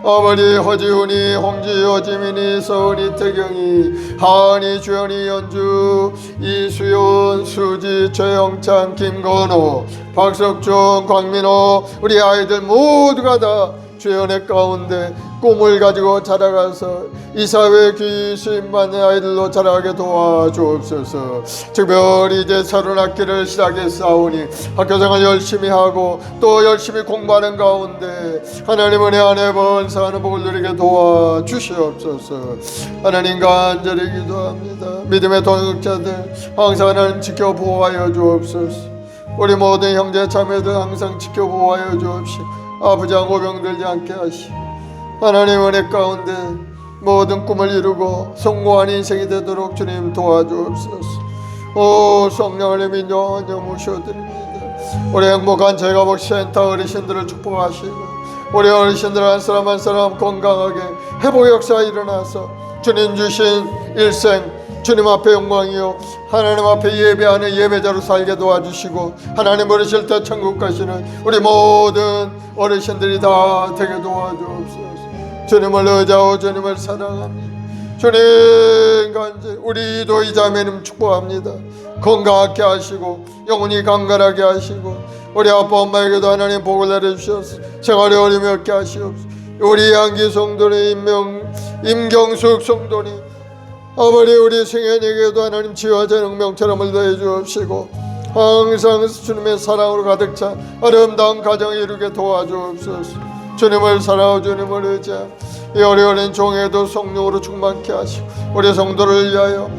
아버지 허지훈이 홍지효 지민이 서은이 태경이 하은이 주연이 연주 이수연 수지 최영찬 김건호 박석준 광민호 우리 아이들 모두가 다 주의 은혜 가운데 꿈을 가지고 자라가서 이 사회에 귀신받는 아이들로 자라게 도와주옵소서. 특별히 이제 서른 학기를 시작했사오니 학교생활 열심히 하고 또 열심히 공부하는 가운데 하나님 은혜 안에 번성하는 복을 누리게 도와주시옵소서. 하나님 간절히 기도합니다. 믿음의 동역자들 항상 하나님 지켜 보호하여 주옵소서. 우리 모든 형제 자매들 항상 지켜 보호하여 주옵시고 아버지와 고병들지 않게 하시고 하나님 은혜 가운데 모든 꿈을 이루고 성공한 인생이 되도록 주님 도와주옵소서. 오 성령의 민족 환영 모셔드립니다. 우리 행복한 제가복 센터 어르신들을 축복하시고 우리 어르신들 한 사람 한 사람 건강하게 회복 역사 일어나서 주님 주신 일생 주님 앞에 영광이요 하나님 앞에 예배하는 예배자로 살게 도와주시고 하나님 부르실 때 천국 가시는 우리 모든 어르신들이 다 되게 도와주옵소서. 주님을 의지하고 주님을 사랑합니다. 주님 간절 우리 이도희 자매님 축복합니다. 건강하게 하시고 영혼이 강건하게 하시고 우리 아빠 엄마에게도 하나님 복을 내려주셔서 생활에 어려움이 없게 하시옵소서. 우리 양기 성도님 임경숙 성도님 아버지 우리 승현에게도 하나님 지혜와 능명처럼을 더해 주옵시고 항상 주님의 사랑으로 가득 차 아름다운 가정을 이루게 도와주옵소서. 주님을 사랑하고 주님을 의지하고 이 어려운 종에도 성령으로 충만케 하시고 우리 성도를 위하여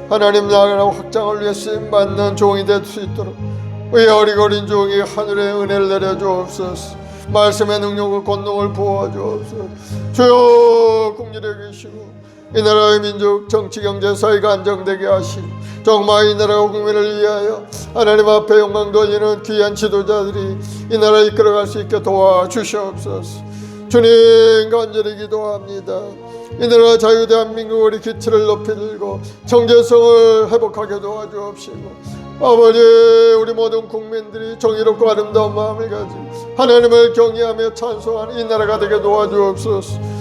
하나님 나라와 확장을 위해 쓰임받는 종이 될 수 있도록 우리 어리거린 종이 하늘의 은혜를 내려주옵소서. 말씀의 능력을 권능을 부어주옵소서. 주여 국률에 계시고 이 나라의 민족 정치 경제 사회가 안정되게 하시고 정말 이 나라와 국민을 위하여 하나님 앞에 영광 돌리는 귀한 지도자들이 이 나라를 이끌어갈 수 있게 도와주시옵소서. 주님 간절히 기도합니다. 이 나라 자유 대한민국 우리 기치를 높이 들고 정체성을 회복하게 도와주옵시고, 아버지, 우리 모든 국민들이 정의롭고 아름다운 마음을 가지고 하나님을 경외하며 찬송하는 이 나라가 되게 도와주옵소서.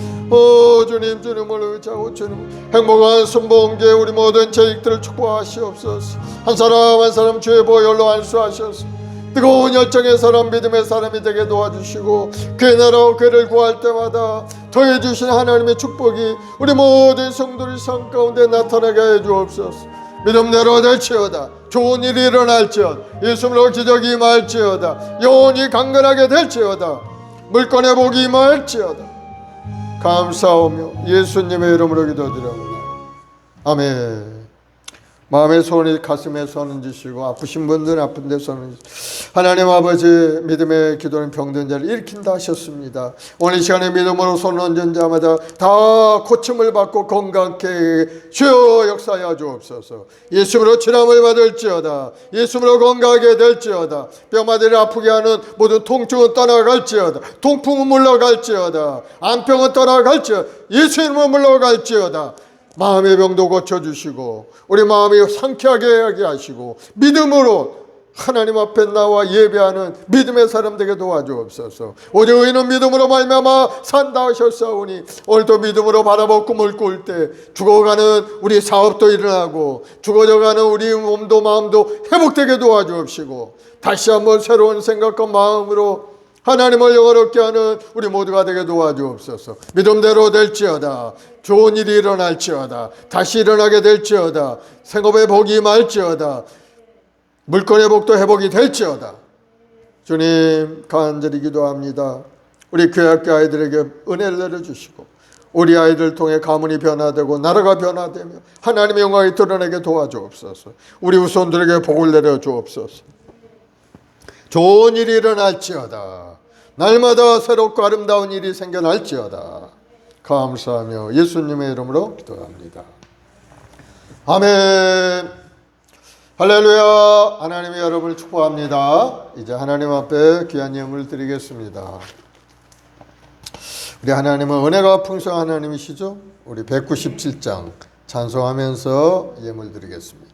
주님, 주님을 의지하고 주님 행복한 순복음기에 우리 모든 재직들을 축복하시옵소서. 한 사람 한 사람 주의 보혈로 안수하셔서 뜨거운 열정의 사람, 믿음의 사람이 되게 도와주시고, 그의 나라와 그를 구할 때마다 더해주신 하나님의 축복이 우리 모든 성도의 삶 가운데 나타나게 해주옵소서. 믿음대로 될지어다. 좋은 일이 일어날지어다. 예수님으로 기적이 임할지어다. 영혼이 강건하게 될지어다. 물건의 복이 임할지어다. 감사하며 예수님의 이름으로 기도드립니다. 아멘. 마음의 소원이 가슴에 손을 주시고, 아프신 분들은 아픈 데 손을 주시고, 하나님 아버지, 믿음의 기도는 병든 자를 일으킨다 하셨습니다. 오늘 이 시간에 믿음으로 손 얹은 자마다 다 고침을 받고 건강케 주여 역사하여 주옵소서. 예수님으로 치람을 받을지어다. 예수님으로 건강하게 될지어다. 뼈마디를 아프게 하는 모든 통증은 떠나갈지어다. 통풍은 물러갈지어다. 안병은 떠나갈지어다. 예수님은 물러갈지어다. 마음의 병도 고쳐주시고 우리 마음이 상쾌하게 하게 하시고 믿음으로 하나님 앞에 나와 예배하는 믿음의 사람 되게 도와주옵소서. 오직 의인은 믿음으로 말미암아 산다 하셨사오니, 오늘도 믿음으로 바라보고 꿈을 꿀 때 죽어가는 우리 사업도 일어나고 죽어져가는 우리 몸도 마음도 회복되게 도와주옵시고, 다시 한번 새로운 생각과 마음으로 하나님을 영화롭게 하는 우리 모두가 되게 도와주옵소서. 믿음대로 될지어다. 좋은 일이 일어날지어다. 다시 일어나게 될지어다. 생업의 복이 임할지어다. 물건의 복도 회복이 될지어다. 주님, 간절히 기도합니다. 우리 교회학교 아이들에게 은혜를 내려주시고 우리 아이들 통해 가문이 변화되고 나라가 변화되며 하나님의 영광이 드러나게 도와주옵소서. 우리 후손들에게 복을 내려주옵소서. 좋은 일이 일어날지어다. 날마다 새롭고 아름다운 일이 생겨날지어다. 감사하며 예수님의 이름으로 기도합니다. 아멘. 할렐루야. 하나님이 여러분을 축복합니다. 이제 하나님 앞에 귀한 예물을 드리겠습니다. 우리 하나님은 은혜가 풍성한 하나님이시죠. 우리 197장 찬송하면서 예물 드리겠습니다.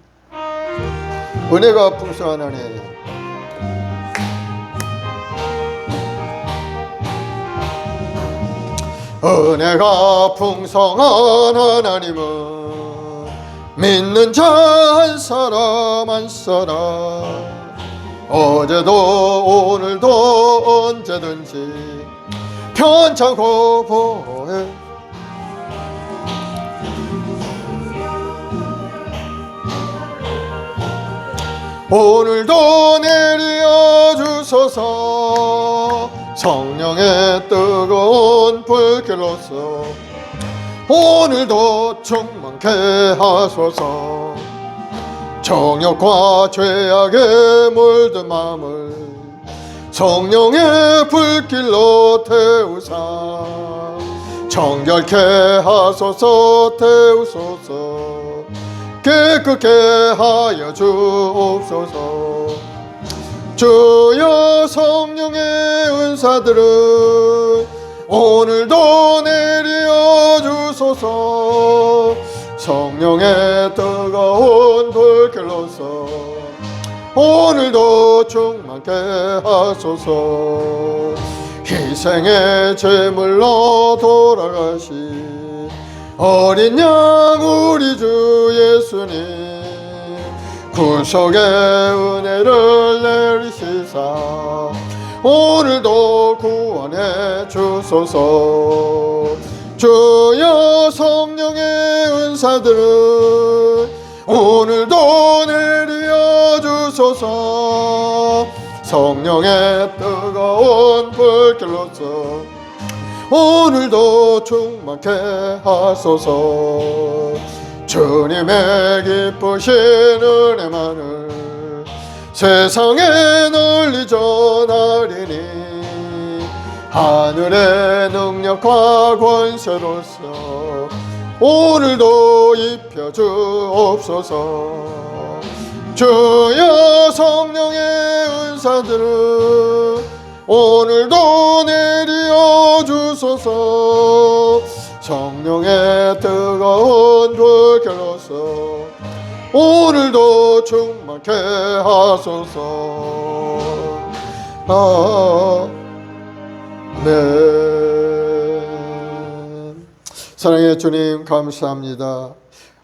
은혜가 풍성한 하나님, 은혜가 풍성한 하나님은 믿는 자 한 사람 한 사람, 어제도 오늘도 언제든지 편찮고 보혜. 오늘도 내려 주소서. 성령의 뜨거운 불길로서 오늘도 충만케 하소서. 정욕과 죄악에 물든 마음을 성령의 불길로 태우사 정결케 하소서. 태우소서. 깨끗게 하여 주옵소서. 주여, 성령의 은사들은 오늘도 내려 주소서. 성령의 뜨거운 불길로서 오늘도 충만케 하소서. 희생의 제물로 돌아가신 어린 양 우리 주 예수님, 구속의 은혜를 내리시사 오늘도 구원해 주소서. 주여, 성령의 은사들은 오늘도 내려 주소서. 성령의 뜨거운 불길로서 오늘도 충만케 하소서. 주님의 기쁘신 은혜만을 세상에 널리 전하리니 하늘의 능력과 권세로서 오늘도 입혀 주옵소서. 주여, 성령의 은사들은 오늘도 내려 주소서. 성령의 뜨거운 불결로서 오늘도 충만케 하소서. 아멘. 사랑의 주님, 감사합니다.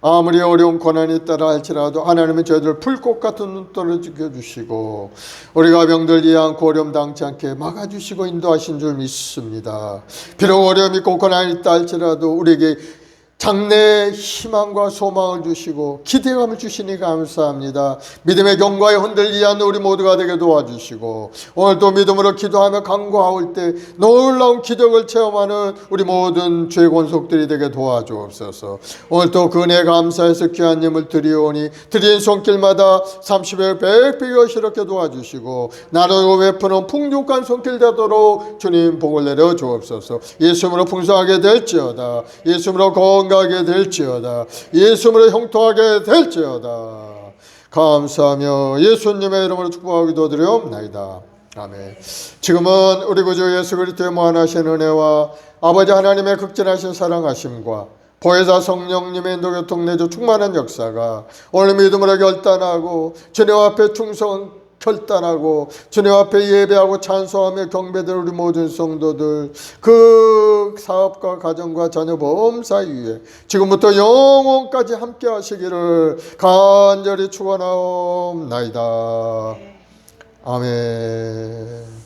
아무리 어려운 고난이 있다라 할지라도 하나님은 저희들 불꽃 같은 눈동자를 지켜주시고 우리가 병들지 않고 어려움 당치 않게 막아주시고 인도하신 줄 믿습니다. 비록 어려움이 있고 고난이 있다 할지라도 우리에게 장래의 희망과 소망을 주시고 기대감을 주시니 감사합니다. 믿음의 경과에 흔들리지 않는 우리 모두가 되게 도와주시고 오늘도 믿음으로 기도하며 간구하올 때 놀라운 기적을 체험하는 우리 모든 죄 권속들이 되게 도와주옵소서. 오늘도 그 은혜 감사해서 귀한 예물 드리오니 드린 손길마다 30배 100배 여시럽게 도와주시고 나누고 베푸는 풍족한 손길 되도록 주님 복을 내려 주옵소서. 예수님으로 풍성하게 될지어다. 예수님으로 건강하게 될지어다. 예수님으로 형통하게 될지어다. 감사하며 예수님의 이름으로 축복하기도 드리옵나이다. 아멘. 지금은 우리 구주 예수 그리스도의 무한하신 은혜와 아버지 하나님의 극진하신 사랑하심과 보혜사 성령님의 인도교통 내주 충만한 역사가 오늘 믿음으로 결단하고 주님 앞에 충성 결단하고 주님 앞에 예배하고 찬송하며 경배될 우리 모든 성도들 그 사업과 가정과 자녀 범사이 위에 지금부터 영원까지 함께 하시기를 간절히 축원하옵나이다. 아멘.